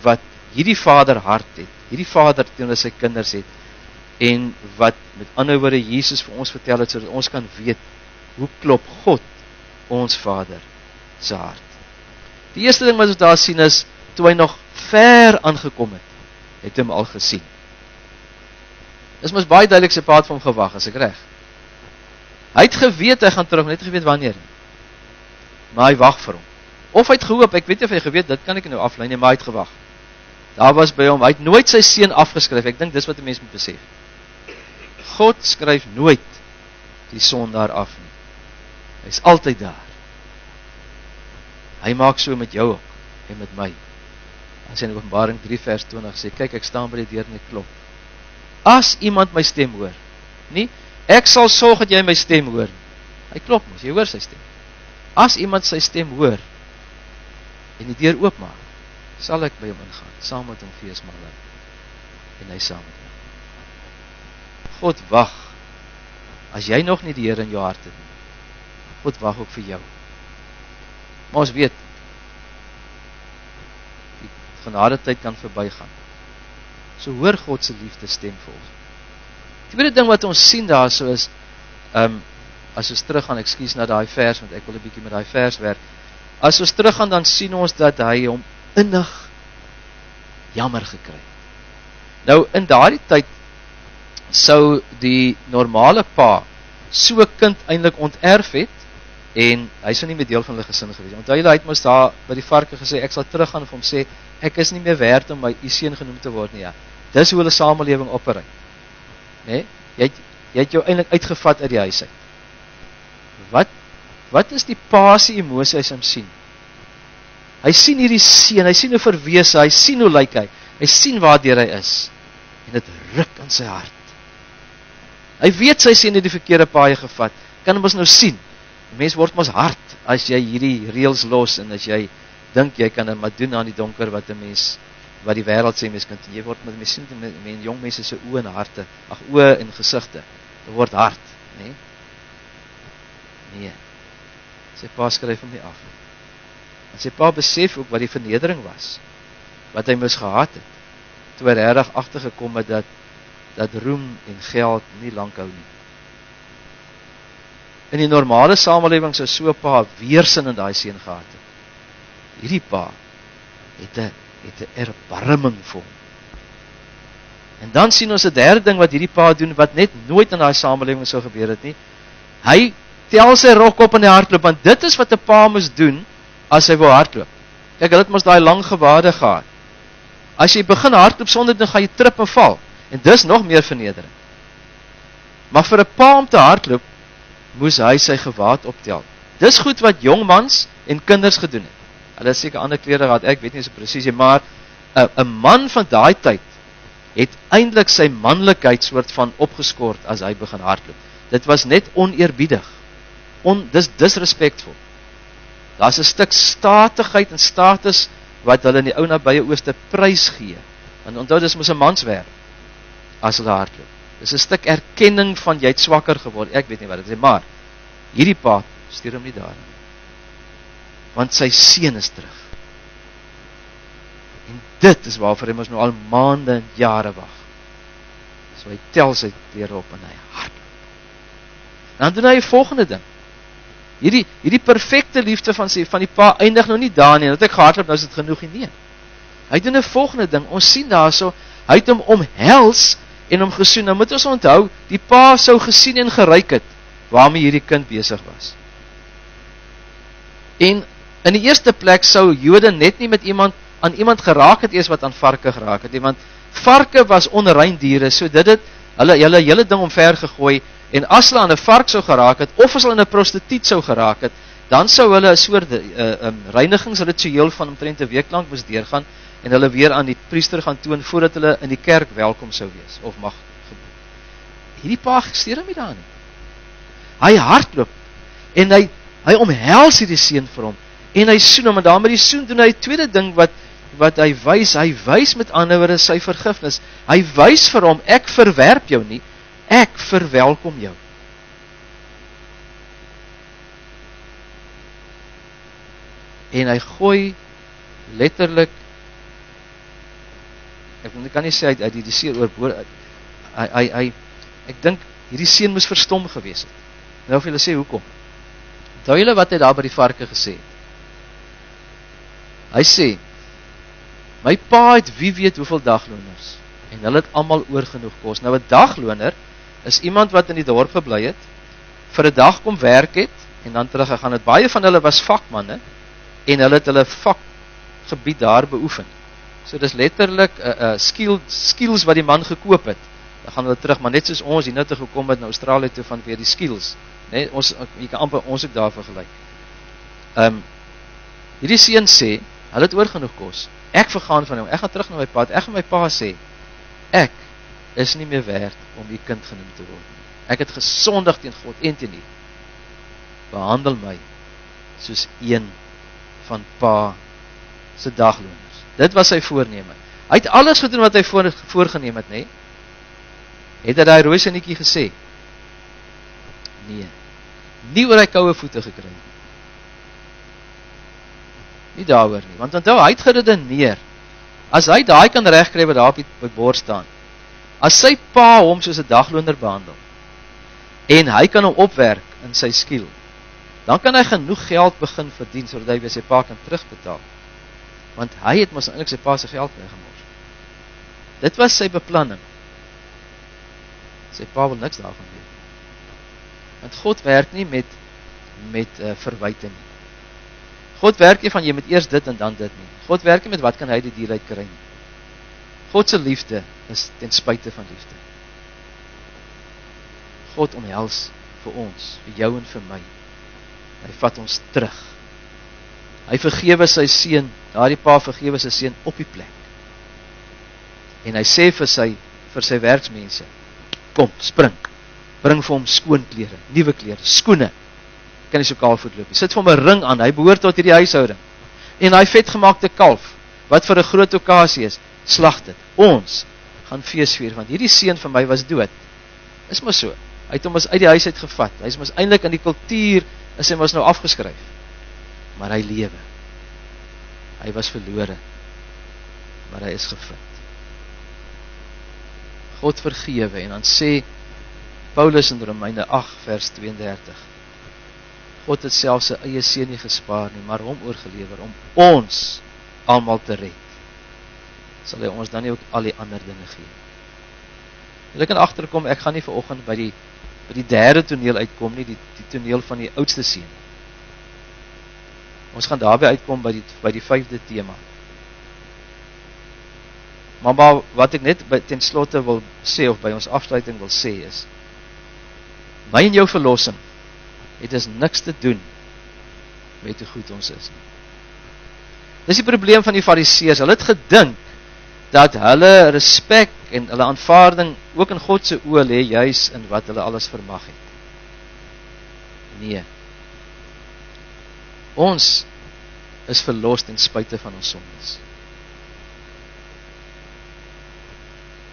wat hierdie vader hart het, hierdie vader teenoor sy kinders het, en wat met ander woorde Jesus vir ons vertel het, sodat ons kan weet, hoe klop God ons Vader se hart. Die eerste ding wat ons daar sien is, toe hy nog ver aangekom het hy hom al gesien. Dis mos baie duidelik sy pa het vir hom gewag, as ek reg. Hy het geweet hy gaan terug, net geweet wanneer nie. Maar hy wag vir hom. Of hy het gehoop, ek weet nie of hy geweet, dit kan ek nou aflei nie, maar hy het gewag. Daar was by hom, hy het nooit sy seun afgeskryf, ek dink dis wat 'n mens moet besef. God skryf nooit die sondaar af nie. Hy is altyd daar. Hy maak so met jou ook, en met my. As hy in Openbaring 3 vers 20 sê, kyk, ek staan by die deur en ek klop. As iemand my stem hoor, nie, ek sal sorg dat jy my stem hoor. Hy klop mos, jy hoor sy stem. As iemand sy stem hoor, en die deur oopmaak, sal ek by hom ingaan, saam met hom feesmaal hou, en hy saam met hom. God wag, as jy nog nie die Here in jou hart het, God wag ook vir jou. Maar ons weet, die genade tyd kan verbygaan. So hoor God se liefde stem vir ons. Die tweede ding wat ons sien daar so is, as ons teruggaan, ekskuus na daai vers, want ek wil 'n bietjie met daai vers werk. As ons teruggaan, dan sien ons dat hy hom innig jammer gekry. Nou, in daardie tyd sou die normale pa so 'n kind eintlik onterf het, en hy sou nie meer deel van hulle gesin gewees. Onthou julle, hy het mos daar by die varke gesê, ek sal teruggaan en vir hom sê, ek is nie meer werd om my u seun genoem te word nie. Ja. Dis hoe hulle samelewing operei. Nee? Jy het jou eintlik uitgevat uit die huis uit. Wat is die pa se emosie as hy hom sien? Hy sien hierdie seun, hy sien hoe verwese, hy sien hoe lyk hy sien waardeur hy is, en dit ruk in sy hart. Hy weet sy seun het die verkeerde paai gevat, kan hom ons nou sien. Die mens word mos hard, as jy hierdie reëls los, en as jy dink jy kan dit maar doen aan die donker, wat die wêreld sê mens kan, jy word met mens sien, met jong mense se oë en harte, oë en gesigte, dit word hard, nee? Nee, sy pa skryf hom nie af. En sy pa besef ook wat die vernedering was, wat hy moes gehad het, toe hy regtig agtergekom het dat roem en geld nie lank hou nie. In die normale samelewing sou so 'n pa weersin in daai seun gehad het. Hierdie pa het 'n erbarming vir hom. En dan sien ons 'n derde ding wat hierdie pa doen, wat net nooit in daai samelewing sou gebeur het nie. Hy tel sy rok op in die hardloop, want dit is wat 'n pa moes doen as hy wou hardloop. Kyk, hulle het mos daai lang gewade gehad. As jy begin hardloop sonder, dan gaan jy trip en val. En dis nog meer vernedering. Maar vir 'n pa om te hardloop, moes hy sy gewaad optel. Dis goed wat jong mans en kinders gedoen het. Hulle het seker ander klere gehad, ek weet nie so presies nie, maar 'n man van daai tyd het eintlik sy manlikheid soort van opgeskort as hy begin hardloop. Dit was net oneerbiedig. Dis disrespekvol. Daar's 'n stuk statigheid en status wat hulle in die ou nabye ooste prys gee. Want onthou, dis mos 'n manswerk as hulle hardloop. Dis 'n stuk erkenning van jy het swakker geword. Ek weet nie wat dit is, maar hierdie pa stuur hom nie daar nie. Want sy seun is terug. En dit is waarvoor hy mos nou al maande en jare wag. So hy tel sy klere op en hy hardloop. Dan doen hy 'n volgende ding. Hierdie perfekte liefde van die pa eindig nou nie daar nie, dat ek gehardloop, nou is dit genoeg nie. Nee. Hy doen 'n volgende ding, ons sien daarso, hy het hom omhels en hom gesoen. Nou moet ons onthou, die pa sou gesien en geruik het, waarmee hierdie kind besig was. En in die eerste plek sou Jode net nie met aan iemand geraak het eers wat aan varke geraak het, want varke was onrein diere, so dit het hulle hele ding omver gegooi, en as hulle aan 'n vark sou geraak het, of as hulle aan 'n prostituut sou geraak het, dan sou hulle 'n soort reinigingsritueel van omtrent 'n week lank moes deurgaan, en hulle weer aan die priester gaan toon, voordat hulle in die kerk welkom sou wees, of mag gebeur. Hierdie pa steur hom nie daar nie. Hy hardloop, en hy omhels hierdie seun vir hom, en hy soen hom, en daar met die soen doen hy tweede ding wat hy wys met ander woorde sy vergifnis. Hy wys vir hom, ek verwerp jou nie, ek verwelkom jou. En hy gooi letterlik, ek kan nie sê uit die seer oorboord, ek dink hierdie seun moes verstom gewees het. Nou vir julle sê hoekom. Onthou julle wat hy daar by die varke gesê het? Hy sê, my pa het wie weet hoeveel dagloners, en hulle het almal oorgenoeg kos. Nou 'n dagloner is iemand wat in die dorp gebly het, vir 'n dag kom werk het, en dan teruggegaan het. Baie van hulle was vakmanne, en hulle het hulle vakgebied daar beoefen. So dis letterlik skills wat die man gekoop het. Dan gaan hulle terug, maar net soos ons hier nou te gekom het na Australië toe van weer die skills. Nee, jy kan amper ons ook daar vergelyk. Hierdie seun sê, hulle het oorgenoeg kos. Ek vergaan van hom, ek gaan terug na my pa, ek gaan my pa sê, ek is nie meer werd om die kind genoem te word. Ek het gesondig teen God en teen U. Behandel my soos een van pa se dagloners. Dit was sy voorneme. Hy het alles gedoen wat hy voorgeneem het, nee? Het hy daai rooi sinnetjie gesê? Nee. Nie oor hy koue voete gekry. Nie daaroor nie, want onthou, hy het geredeneer, as hy daai kan regkry wat daar op die bord staan, as sy pa hom soos 'n dagloner behandel, en hy kan hom opwerk in sy skiel, dan kan hy genoeg geld begin verdien, sodat hy weer sy pa kan terugbetaal, want hy het mos eintlik sy pa se geld weggemors. Dit was sy beplanning. Sy pa wil niks daarvan weet. Want God werk nie met verwyte nie. God werk nie van jy moet eers dit en dan dit nie. God werk nie met wat kan hy die dier uit kry nie. God se liefde is ten spyte van liefde. God omhels vir ons, vir jou en vir my. Hy vat ons terug. Hy vergewe sy seun, daardie pa vergewe sy seun op die plek. En hy sê vir sy werksmense, kom, spring, bring vir hom skoon klere, nuwe klere, skoene, kan hy so kaalvoet loop, sit vir hom 'n ring aan, hy behoort tot hierdie huishouding, en hy vetgemaakte kalf, wat vir 'n groot okasie is, slag dit, ons gaan fees vier, want hierdie seun van my was dood, is maar so, hy het hom as uit die huis uit gevat, hy is mos eintlik in die kultuur, is hy mos nou afgeskryf, maar hy lewe, hy was verlore, maar hy is gevind. God vergewe, en dan sê Paulus in Romeine 8 vers 32, God het self sy eie seun nie gespaar nie, maar hom oorgelewer, om ons almal te red, sal hy ons dan nie ook al die ander dinge gee. En ek kan agterkom, ek gaan nie vanoggend by die derde toneel uitkom nie, die toneel van die oudste seun. Ons gaan daarby uitkom by die 5de tema. Maar wat ek net ten slotte wil sê, of by ons afsluiting wil sê is, my en jou verlossing, het is niks te doen met hoe goed ons is. Dis die probleem van die fariseërs, hulle het gedink, dat hulle respek en hulle aanvaarding, ook in God se oë lê juis in wat hulle alles vermag het. Nee. Ons is verlos ten spyte van ons sondes.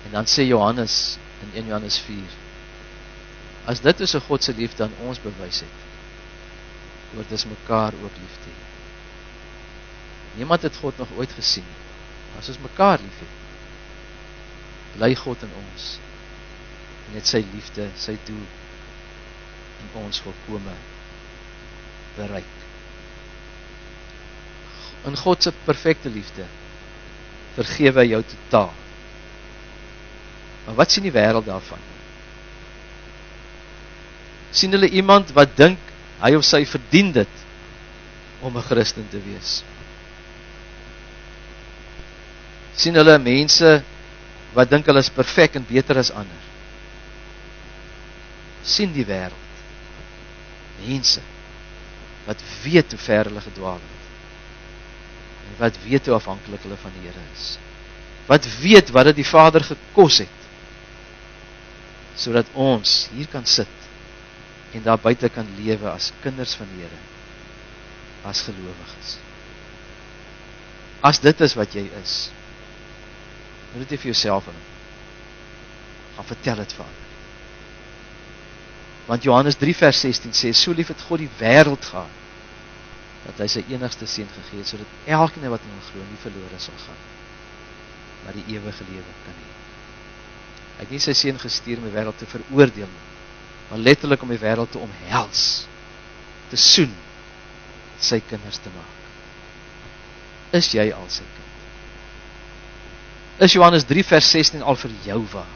En dan sê Johannes in 1 Johannes 4, as dit is 'n God se liefde aan ons bewys het, word ons mekaar ook lief te hê. Niemand het God nog ooit gesien, as ons mekaar lief het, bly God in ons, en het sy liefde, sy doel, in ons volkome bereik. In God se perfekte liefde vergewe hy jou totaal. Maar wat sien die wêreld daarvan? Sien hulle iemand wat dink hy of sy verdien dit om 'n Christen te wees? Sien hulle mense wat dink hulle is perfek en beter as ander? Sien die wêreld mense wat weet hoe ver hulle gedwaal het, en wat weet hoe afhanklik hulle van die Here is, wat weet wat dit die Vader gekos het, sodat ons hier kan sit en daar buite kan lewe as kinders van die Here, as gelowiges. As dit is wat jy is, moet dit vir jouself in. Gaan vertel het vir ander. Want Johannes 3 vers 16 sê, so lief het God die wêreld gehad, dat hy sy enigste seun gegee het, sodat elkeen wat in hom glo nie verlore sal gaan, maar die ewige lewe kan hê. Hy het nie sy seun gestuur om die wêreld te veroordeel, maar letterlik om die wêreld te omhels, te soen, sy kinders te maak. Is jy al sy kind? Is Johannes 3 vers 16 al vir jou waar?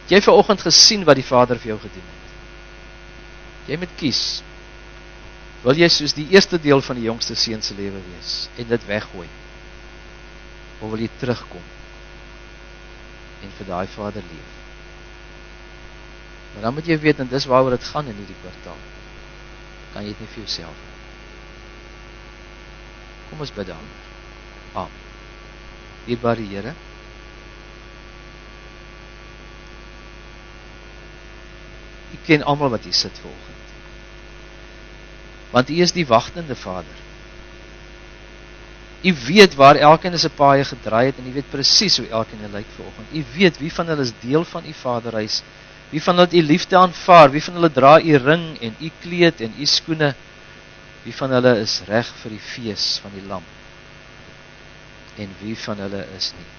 Het jy vanoggend gesien wat die Vader vir jou gedoen het? Jy moet kies. Wil jy soos die eerste deel van die jongste seun se lewe wees en dit weggooi? Of wil jy terugkom en vir daai Vader leef? Maar dan moet jy weet, en dis waaroor dit gaan in hierdie kwartaal, kan jy dit nie vir jouself doen. Kom ons bid dan. Amen. Dierbare Here, U ken almal wat hier sit vanoggend. Want U is die wagtende Vader. U weet waar elkeen se paaie gedraai het, en U weet presies hoe elkeen lyk vanoggend. U weet wie van hulle is deel van U Vaderhuis, wie van hulle het U liefde aanvaar, wie van hulle dra U ring en U kleed en U skoene, wie van hulle is reg vir die fees van die Lam, en wie van hulle is nie.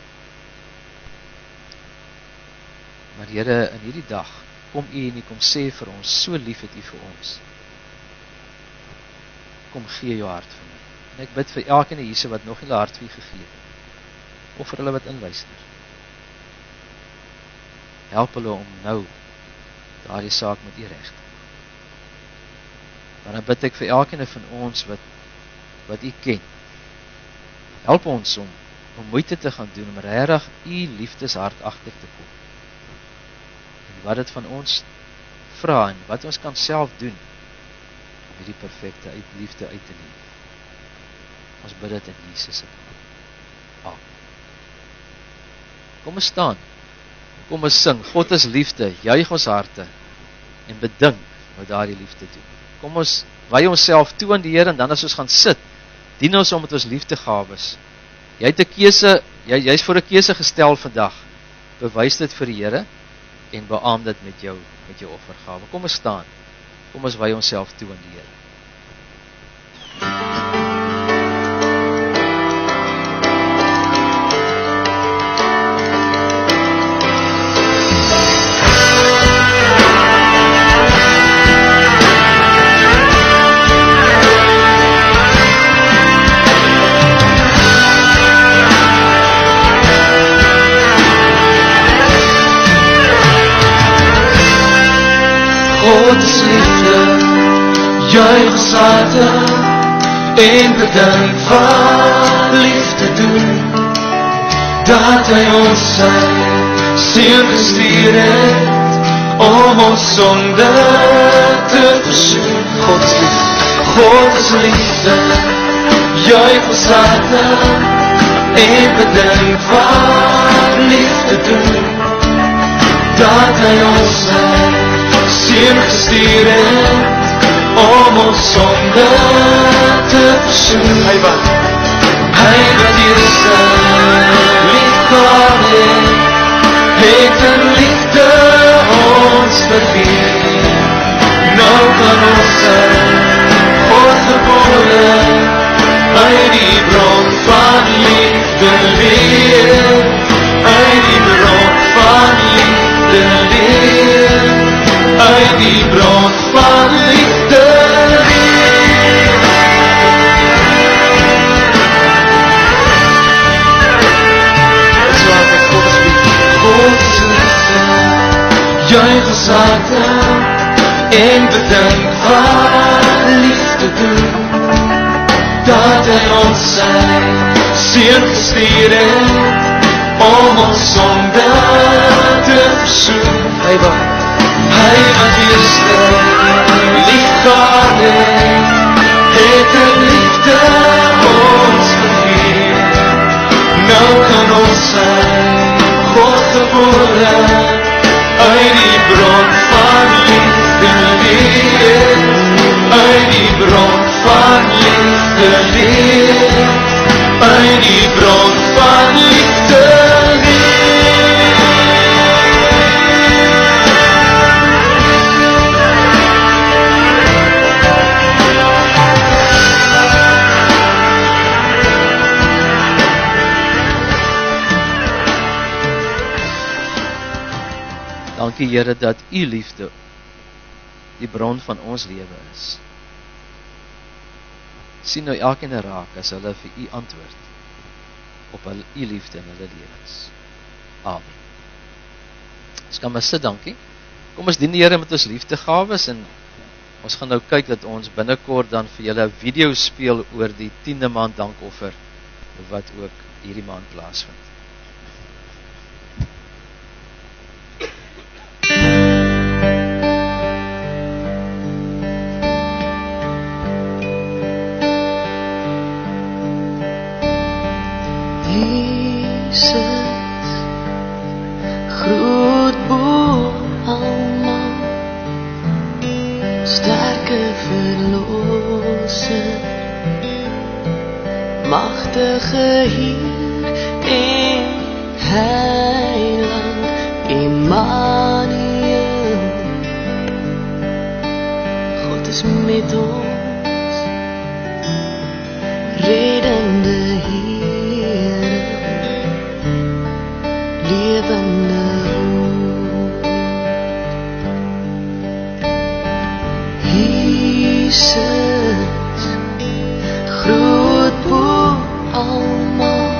Maar Here, in hierdie dag, kom U en U kom sê vir ons, so lief het U vir ons. Kom gee jou hart vir my. En ek bid vir elkeen hierse wat nog nie hulle hart vir U gegee het, of vir hulle wat inluister. Help hulle om nou daardie saak met U reg te maak. Maar dan bid ek vir elkeen van ons wat U ken. Help ons om moeite te gaan doen, om regtig U liefdeshart agter te kom. En wat dit van ons vra, en wat ons kan self doen, om hierdie perfekte liefde uit te leef. Ons bid dit in Jesus se naam. Amen. Kom ons staan, kom ons sing, God is liefde, juig ons harte, en bedink wat daardie liefde doen. Kom ons wy onsself toe aan die Here, en dan as ons gaan sit, dien ons om met ons liefdegawes. Jy het 'n keuse, jy's voor 'n keuse gestel vandag. Bewys dit vir die Here en beaam dit met jou offergawe. Kom ons staan. Kom ons wy onsself toe aan die Here. Gods liefde, juig ons harte en bedink wat liefde doen, dat hy ons sy seun gestuur het om ons sonde te versoen. Gods liefde, juig ons harte en bedink wat liefde doen, dat hy ons sy seun gestuur het om ons sonde te versoen. Hy wat eerste liefgehad het in liefde ons vergeet. Nou kan ons God gebore uit die bron van liefde leer, uit die bron van liefde leer, uit die bron van ons harte en bedink wat liefde doen, dat hy ons sy seun gestuur het om ons sonde te versoen. Hy wat eerste lief gehad het in liefde ons vergeef. Nou kan ons sy God gebore uit die bron van liefde leef, uit die bron van liefde leef, uit die bron van liefde Dankie Here dat U liefde die bron van ons lewe is. Sien nou elkeen raak as hulle vir U antwoord op U liefde in hulle lewens. Amen. Ons kan maar sit, dankie. Kom ons dien die Here met ons liefdegawes en ons gaan nou kyk dat ons binnekort dan vir julle 'n video speel oor die 10de maand dankoffer wat ook hierdie maand plaasvind. Machtige Heer en Heiland Immanuel, God is met ons, redende Heer, levende Jesus, groot bo almal,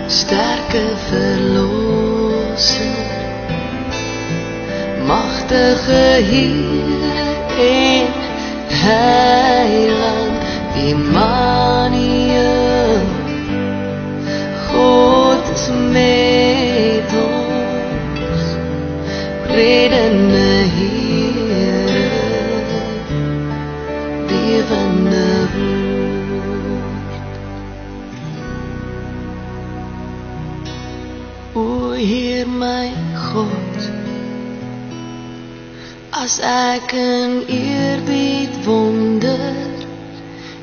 sterke verlosser, machtige Heer en Heiland Immanuel, God is met ons, redende Heer, levende Heer my God, as ek in eerbied wonder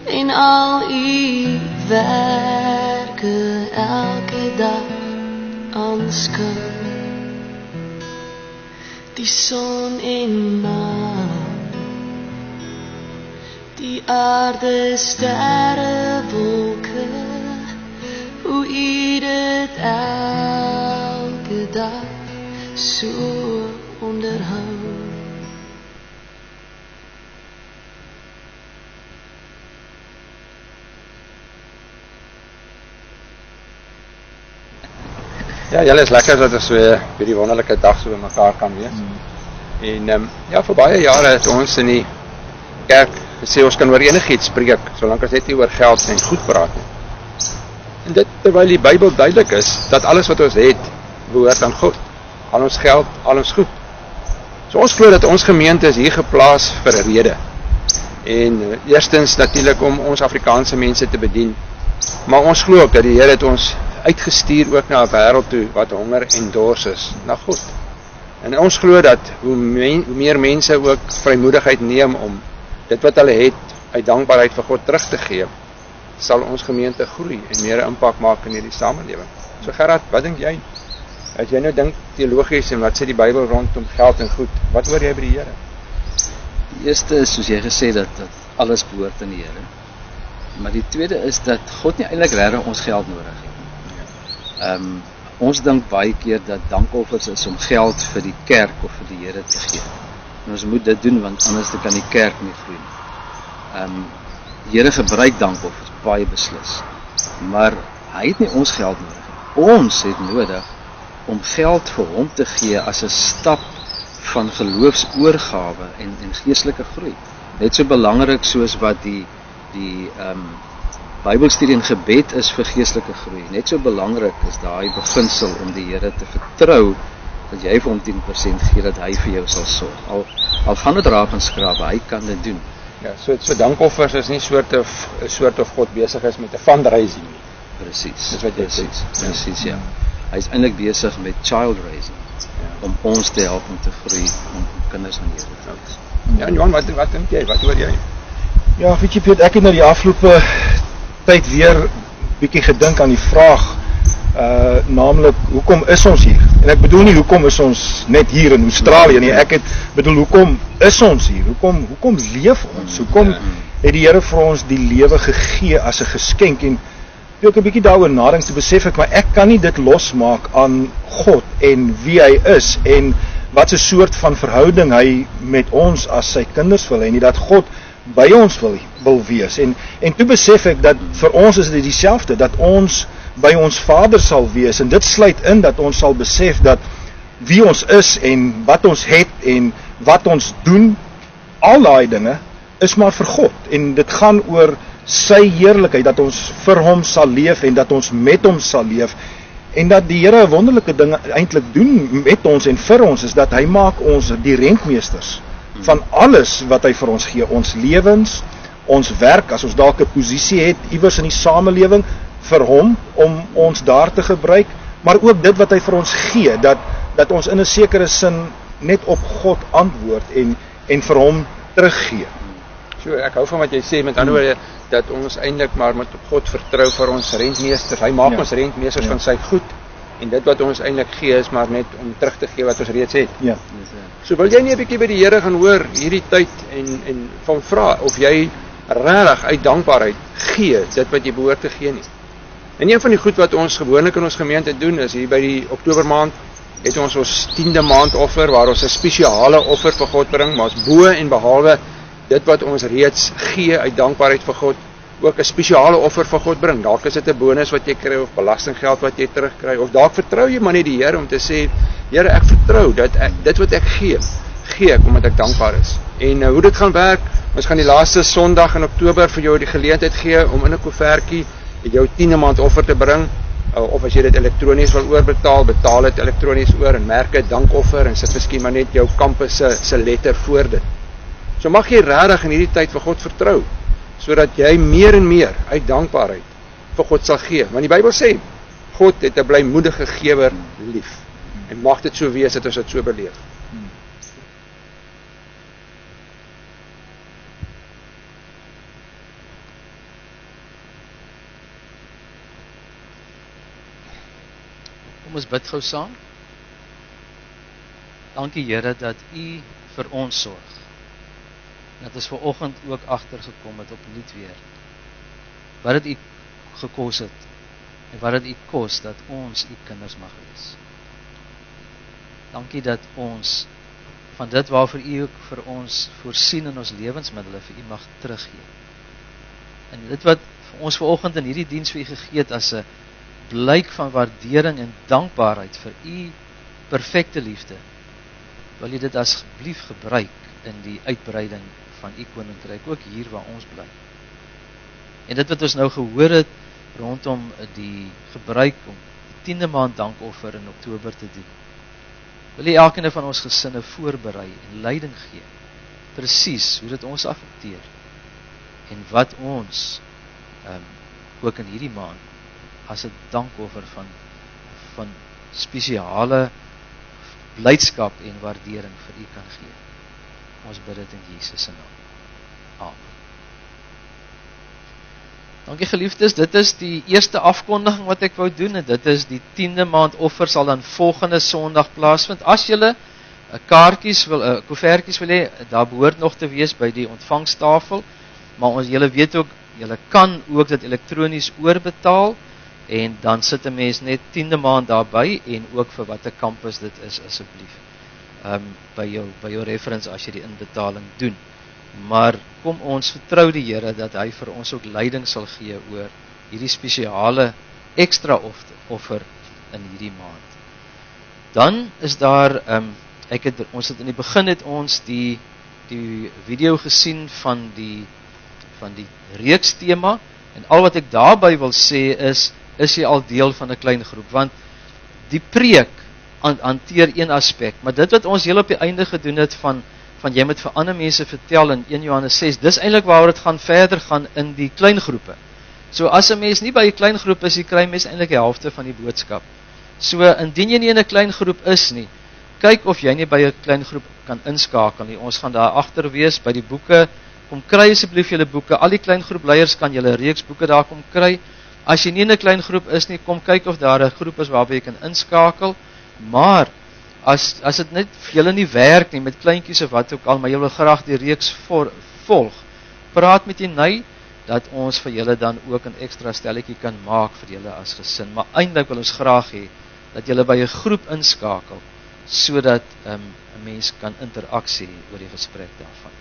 en al U werke elke dag aanskou, die son en maan, die aarde, sterre, wolke, hoe U dit elke dag so onderhou. Ja, julle is lekker dat ons so hierdie wonderlike dag so by mekaar kan wees. En ja, vir baie jare het ons in die kerk gesê ons kan oor enigiets spreek, solank as dit nie oor geld en goed praat nie. En dit terwyl die Bybel duidelik is dat alles wat ons het behoort aan God. Al ons geld, al ons goed. So ons glo dat ons gemeente is hier geplaas vir 'n rede. En eerstens natuurlik om ons Afrikaanse mense te bedien. Maar ons glo ook dat die Here het ons uitgestuur ook na 'n wêreld toe wat honger en dors is na God. En ons glo dat hoe meer mense ook vrymoedigheid neem om dit wat hulle het uit dankbaarheid vir God terug te gee, sal ons gemeente groei en meer impak maak in hierdie samelewing. So Gerard, wat dink jy? As jy nou dink teologies en wat sê die Bybel rondom geld en goed, wat hoor jy by die Here? Die eerste is soos jy gesê dat alles behoort aan die Here. Maar die tweede is dat God nie eintlik regtig ons geld nodig het. Ons dink baie keer dat dankoffers is om geld vir die kerk of vir die Here te gee. En ons moet dit doen want anders kan die kerk nie groei nie. Die Here gebruik dankoffers baie beslis. Maar hy het nie ons geld nodig. Ons het nodig om geld vir hom te gee as 'n stap van geloofsoorgawe en geestelike groei. Net so belangrik soos wat die Bybelstudie en gebed is vir geestelike groei. Net so belangrik is daai beginsel om die Here te vertrou dat jy vir hom 10% gee, dat hy vir jou sal sorg. Al gaan dit raak en skrape, hy kan dit doen. Ja, so dankoffers is nie soort of God besig is met 'n fundraising nie. Presies. Dis wat jy sê. Presies, ja. Hy is eintlik besig met child raising, om ons te help om te groei, om kinders aan Here te wees. Ja, en Johan, wat dink jy? Wat hoor jy? Ja, weet jy Piet, ek het nou die afgelope tyd weer bietjie gedink aan die vraag, naamlik, hoekom is ons hier? En ek bedoel nie hoekom is ons net hier in Australië nie, ek het bedoel hoekom is ons hier? Hoekom leef ons? Hoekom het die Here vir ons die lewe gegee as 'n geskenk? En toe ek 'n bietjie daaroor nadink, te besef ek, maar ek kan nie dit losmaak aan God en wie hy is en wat 'n soort van verhouding hy met ons as sy kinders wil hê, nie dat God by ons wil wees. En toe besef ek dat vir ons is dit dieselfde, dat ons by ons Vader sal wees, en dit sluit in dat ons sal besef dat wie ons is en wat ons het en wat ons doen, al daai dinge is maar vir God, en dit gaan oor sy heerlikheid, dat ons vir hom sal leef en dat ons met hom sal leef, en dat die Here wonderlike dinge eintlik doen met ons en vir ons, is dat hy maak ons die rentmeesters van alles wat hy vir ons gee, ons lewens, ons werk, as ons dalk 'n posisie het iewers in die samelewing, vir hom om ons daar te gebruik, maar ook dit wat hy vir ons gee, dat ons in 'n sekere sin net op God antwoord en vir hom teruggee. So, ek hou van wat jy sê, met ander woorde, dat ons eintlik maar met God vertrou vir ons rentmeesters. Hy maak ons rentmeesters van sy goed, en dit wat ons eintlik gee is maar net om terug te gee wat ons reeds het. Ja. So wil jy nie 'n bietjie by die Here gaan hoor hierdie tyd en van vra of jy regtig uit dankbaarheid gee dit wat jy behoort te gee nie. En een van die goed wat ons gewoonlik in ons gemeente doen is hier by die Oktobermaand het ons 10de maand offer waar ons 'n spesiale offer vir God bring, maar ons bo en behalwe dit wat ons reeds gee uit dankbaarheid vir God, ook 'n spesiale offer vir God bring. Dalk is dit 'n bonus wat jy kry of belastinggeld wat jy terugkry, of dalk vertrou jy maar net die Here om te sê, Here, ek vertrou dat dit wat ek gee ek omdat ek dankbaar is. En hoe dit gaan werk, ons gaan die laaste Sondag in Oktober vir jou die geleentheid gee om in 'n koevertjie jou 10de maand offer te bring, of as jy dit elektronies wil oorbetaal, betaal dit elektronies oor en merk 'n dankoffer en sit miskien maar net jou kampus se letter voor dit. So mag jy regtig in hierdie tyd vir God vertrou, sodat jy meer en meer uit dankbaarheid vir God sal gee. Want die Bybel sê, God het 'n blymoedige gewer lief. En mag dit so wees dat ons dit so beleef. Kom ons bid gou saam. Dankie Here dat U vir ons sorg. Dat ons vanoggend ook agtergekom het opnuut weer. Wat dit U gekos het en wat dit U kos dat ons U kinders mag wees. Dankie dat ons van dit waarvoor U ook vir ons voorsien in ons lewensmiddels vir U mag teruggee. En dit wat vir ons vanoggend in hierdie diens vir U gegee het as 'n blyk van waardering en dankbaarheid vir U perfekte liefde, wil U dit asseblief gebruik in die uitbreiding van U koninkryk, ook hier waar ons bly. En dit wat ons nou gehoor het rondom die gebruik om die 10de maand dankoffer in Oktober te doen, wil U elkeen van ons gesinne voorberei en leiding gee, presies hoe dit ons affekteer en wat ons ook in hierdie maand as 'n dankoffer van spesiale blydskap en waardering vir U kan gee. Ons bid dit in Jesus se naam. Amen. Dankie geliefdes, dit is die eerste afkondiging wat ek wou doen, en dit is die 10de maand offer sal dan volgende Sondag plaasvind. As julle kaartjies wil, koevertjies wil hê, daar behoort nog te wees by die ontvangstafel, maar julle weet ook, julle kan ook dit elektronies oorbetaal, en dan sit 'n mens net 10de maand daarby, en ook vir watter kampus dit is asseblief. By jou reference as jy die inbetaling doen. Maar kom ons vertrou die Here dat hy vir ons ook leiding sal gee oor hierdie spesiale ekstra offer in hierdie maand. Dan is daar ons het in die begin het ons die video gesien van die reeks tema, en al wat ek daarby wil sê is jy al deel van 'n klein groep, want die preek hanteer een aspek, maar dit wat ons heel op die einde gedoen het van jy moet vir ander mense vertel in 1 Johannes 6, dis eintlik waaroor dit gaan verder gaan in die klein groepe. So as 'n mens nie by 'n klein groep is, jy kry mens eintlik die helfte van die boodskap. So indien jy nie in 'n klein groep is nie, kyk of jy nie by 'n klein groep kan inskakel nie. Ons gaan daar agter wees by die boeke. Kom kry asseblief julle boeke. Al die klein groep leiers kan julle reeks boeke daar kom kry. As jy nie in 'n klein groep is nie, kom kyk of daar 'n groep is waarby jy kan inskakel. Maar as dit net vir julle nie werk nie met kleintjies of wat ook al, maar jy wil graag die reeks volg, praat met Jenny dat ons vir julle dan ook 'n ekstra stelletjie kan maak vir julle as gesin. Maar eintlik wil ons graag hê dat julle by 'n groep inskakel sodat 'n mens kan interaksie oor die gesprek daarvan.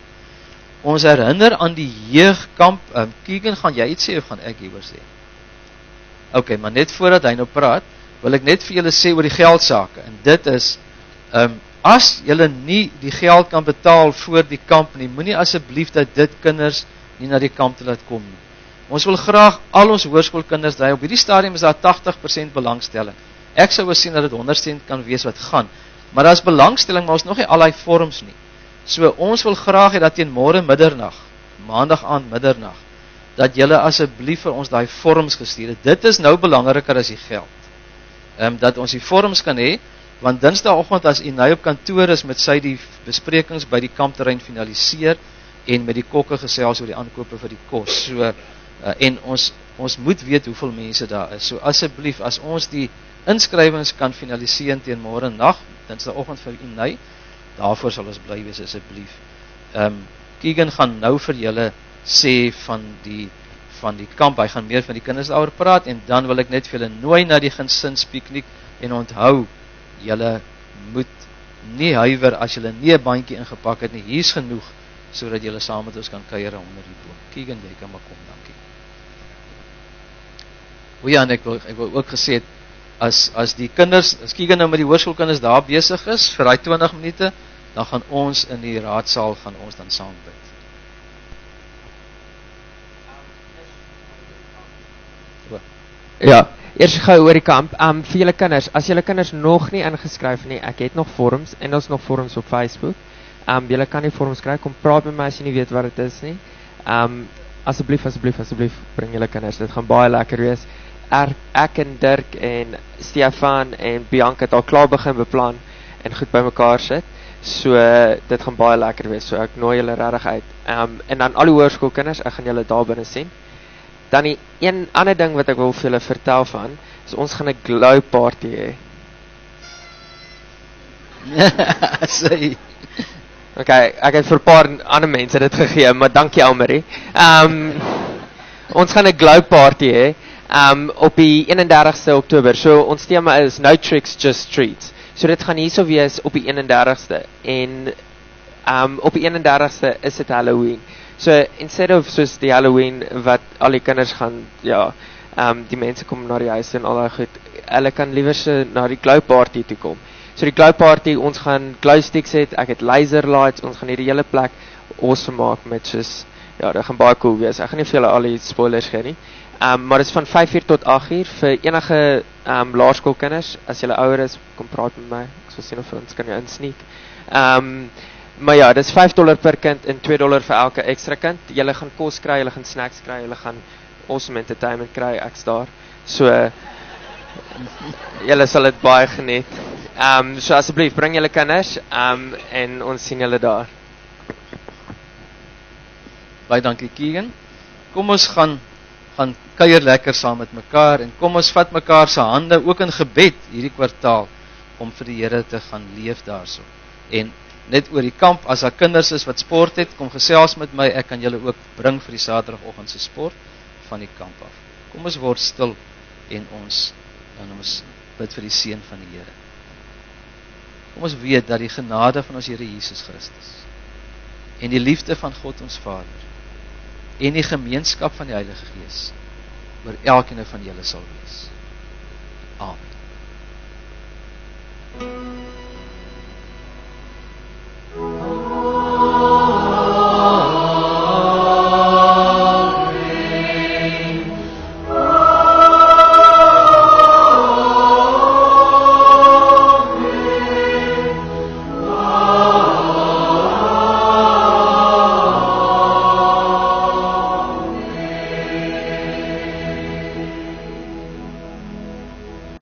Ons herinner aan die jeugkamp. Keegan, gaan jy iets sê of gaan ek hieroor sê? Okay, maar net voordat hy nou praat, wil ek net vir julle sê oor die geldsake. En dit is, as julle nie die geld kan betaal voor die kamp nie, moenie asseblief dat dit kinders nie na die kamp te laat kom nie. Ons wil graag al ons hoërskoolkinders daai op hierdie stadium is daar 80% belangstelling. Ek sou sien dat dit 100% kan wees wat gaan. Maar daar is belangstelling, maar ons nog nie al die vorms nie. So ons wil graag hê dat teen môre middernag, maandag aand middernag, dat julle asseblief vir ons daai vorms gestuur het. Dit is nou belangriker as die geld. Dat ons die vorms kan hê, want Dinsdagoggend as u nou op kantoor is met sy die besprekings by die kampterrein finaliseer en met die kokke gesels oor die aankope vir die kos. So en ons moet weet hoeveel mense daar is. So asseblief as ons die inskrywings kan finaliseer teen môre nag, Dinsdagoggend vir u nou, daarvoor sal ons bly wees asseblief. Keegan gaan nou vir julle sê van die kamp, hy gaan meer van die kinders daaroor praat, en dan wil ek net vir julle nooi na die gesinspiknik, en onthou, julle moet nie huiwer as julle nie 'n bandjie ingepak het nie, hier's genoeg, sodat julle saam met ons kan kuier onder die boom. Keegan, jy kan maar kom, dankie. O ja, en ek wil ook gesê het, as die kinders, as Keegan nou met die hoërskoolkinders daar besig is, vir die 20 minute, dan gaan ons in die raadsaal, gaan ons dan saam bid. Ja, eers gou oor die kamp, vir julle kinders, as julle kinders nog nie ingeskryf nie, ek het nog vorms, en ons nog vorms op Facebook, julle kan die vorms kry, kom praat met my as jy nie weet wat het is nie, asseblief, bring julle kinders, dit gaan baie lekker wees. Ek en Dirk en Stefan en Bianca het al klaar begin beplan en goed by mekaar sit, so dit gaan baie lekker wees, so ek nooi julle regtig uit. En dan al die hoërskoolkinders, ek gaan julle daar binne sien. Dan die een ander ding wat ek wil vir julle vertel van, is ons gaan 'n glow party hê. Sê. Okay, ek het vir 'n paar ander mense dit gegee, maar dankie Almarie. Ons gaan 'n glow party hê. Op die 31ste Oktober, so ons tema is No Tricks, Just Treats. So dit gaan hierso wees op die 31ste, en op die 31ste is dit Halloween. So instead of soos die Halloween wat al die kinders gaan, ja, die mense kom na die huis en al daai goed, hulle kan liewer na die glow party toe kom. So die glow party, ons gaan glow sticks hê, ek het laser lights, ons gaan hierdie hele plek awesome maak met soos, ja, dit gaan baie cool wees. Ek gaan nie vir julle al die spoilers gee nie. Maar dit is van 5:00 tot 8:00 vir enige laerskoolkinders. As julle ouer is, kom praat met my. Ek sal sien of ons kan jou insneak. Maar ja, dit is $5 per kind en $2 vir elke ekstra kind. Julle gaan kos kry, julle gaan snacks kry, julle gaan awesome entertainment kry, ek's daar. So julle sal dit baie geniet. So asseblief bring julle kinders en ons sien julle daar. Baie dankie Keegan. Kom ons gaan kuier lekker saam met mekaar, en kom ons vat mekaar se hande ook in gebed hierdie kwartaal om vir die Here te gaan leef daarso. En net oor die kamp, as daar kinders is wat sport het, kom gesels met my, ek kan julle ook bring vir die Saterdagoggend se sport van die kamp af. Kom ons word stil en ons bid vir die seën van die Here. Kom ons weet dat die genade van ons Here Jesus Christus en die liefde van God ons Vader en die gemeenskap van die Heilige Gees oor elkeen van julle sal wees.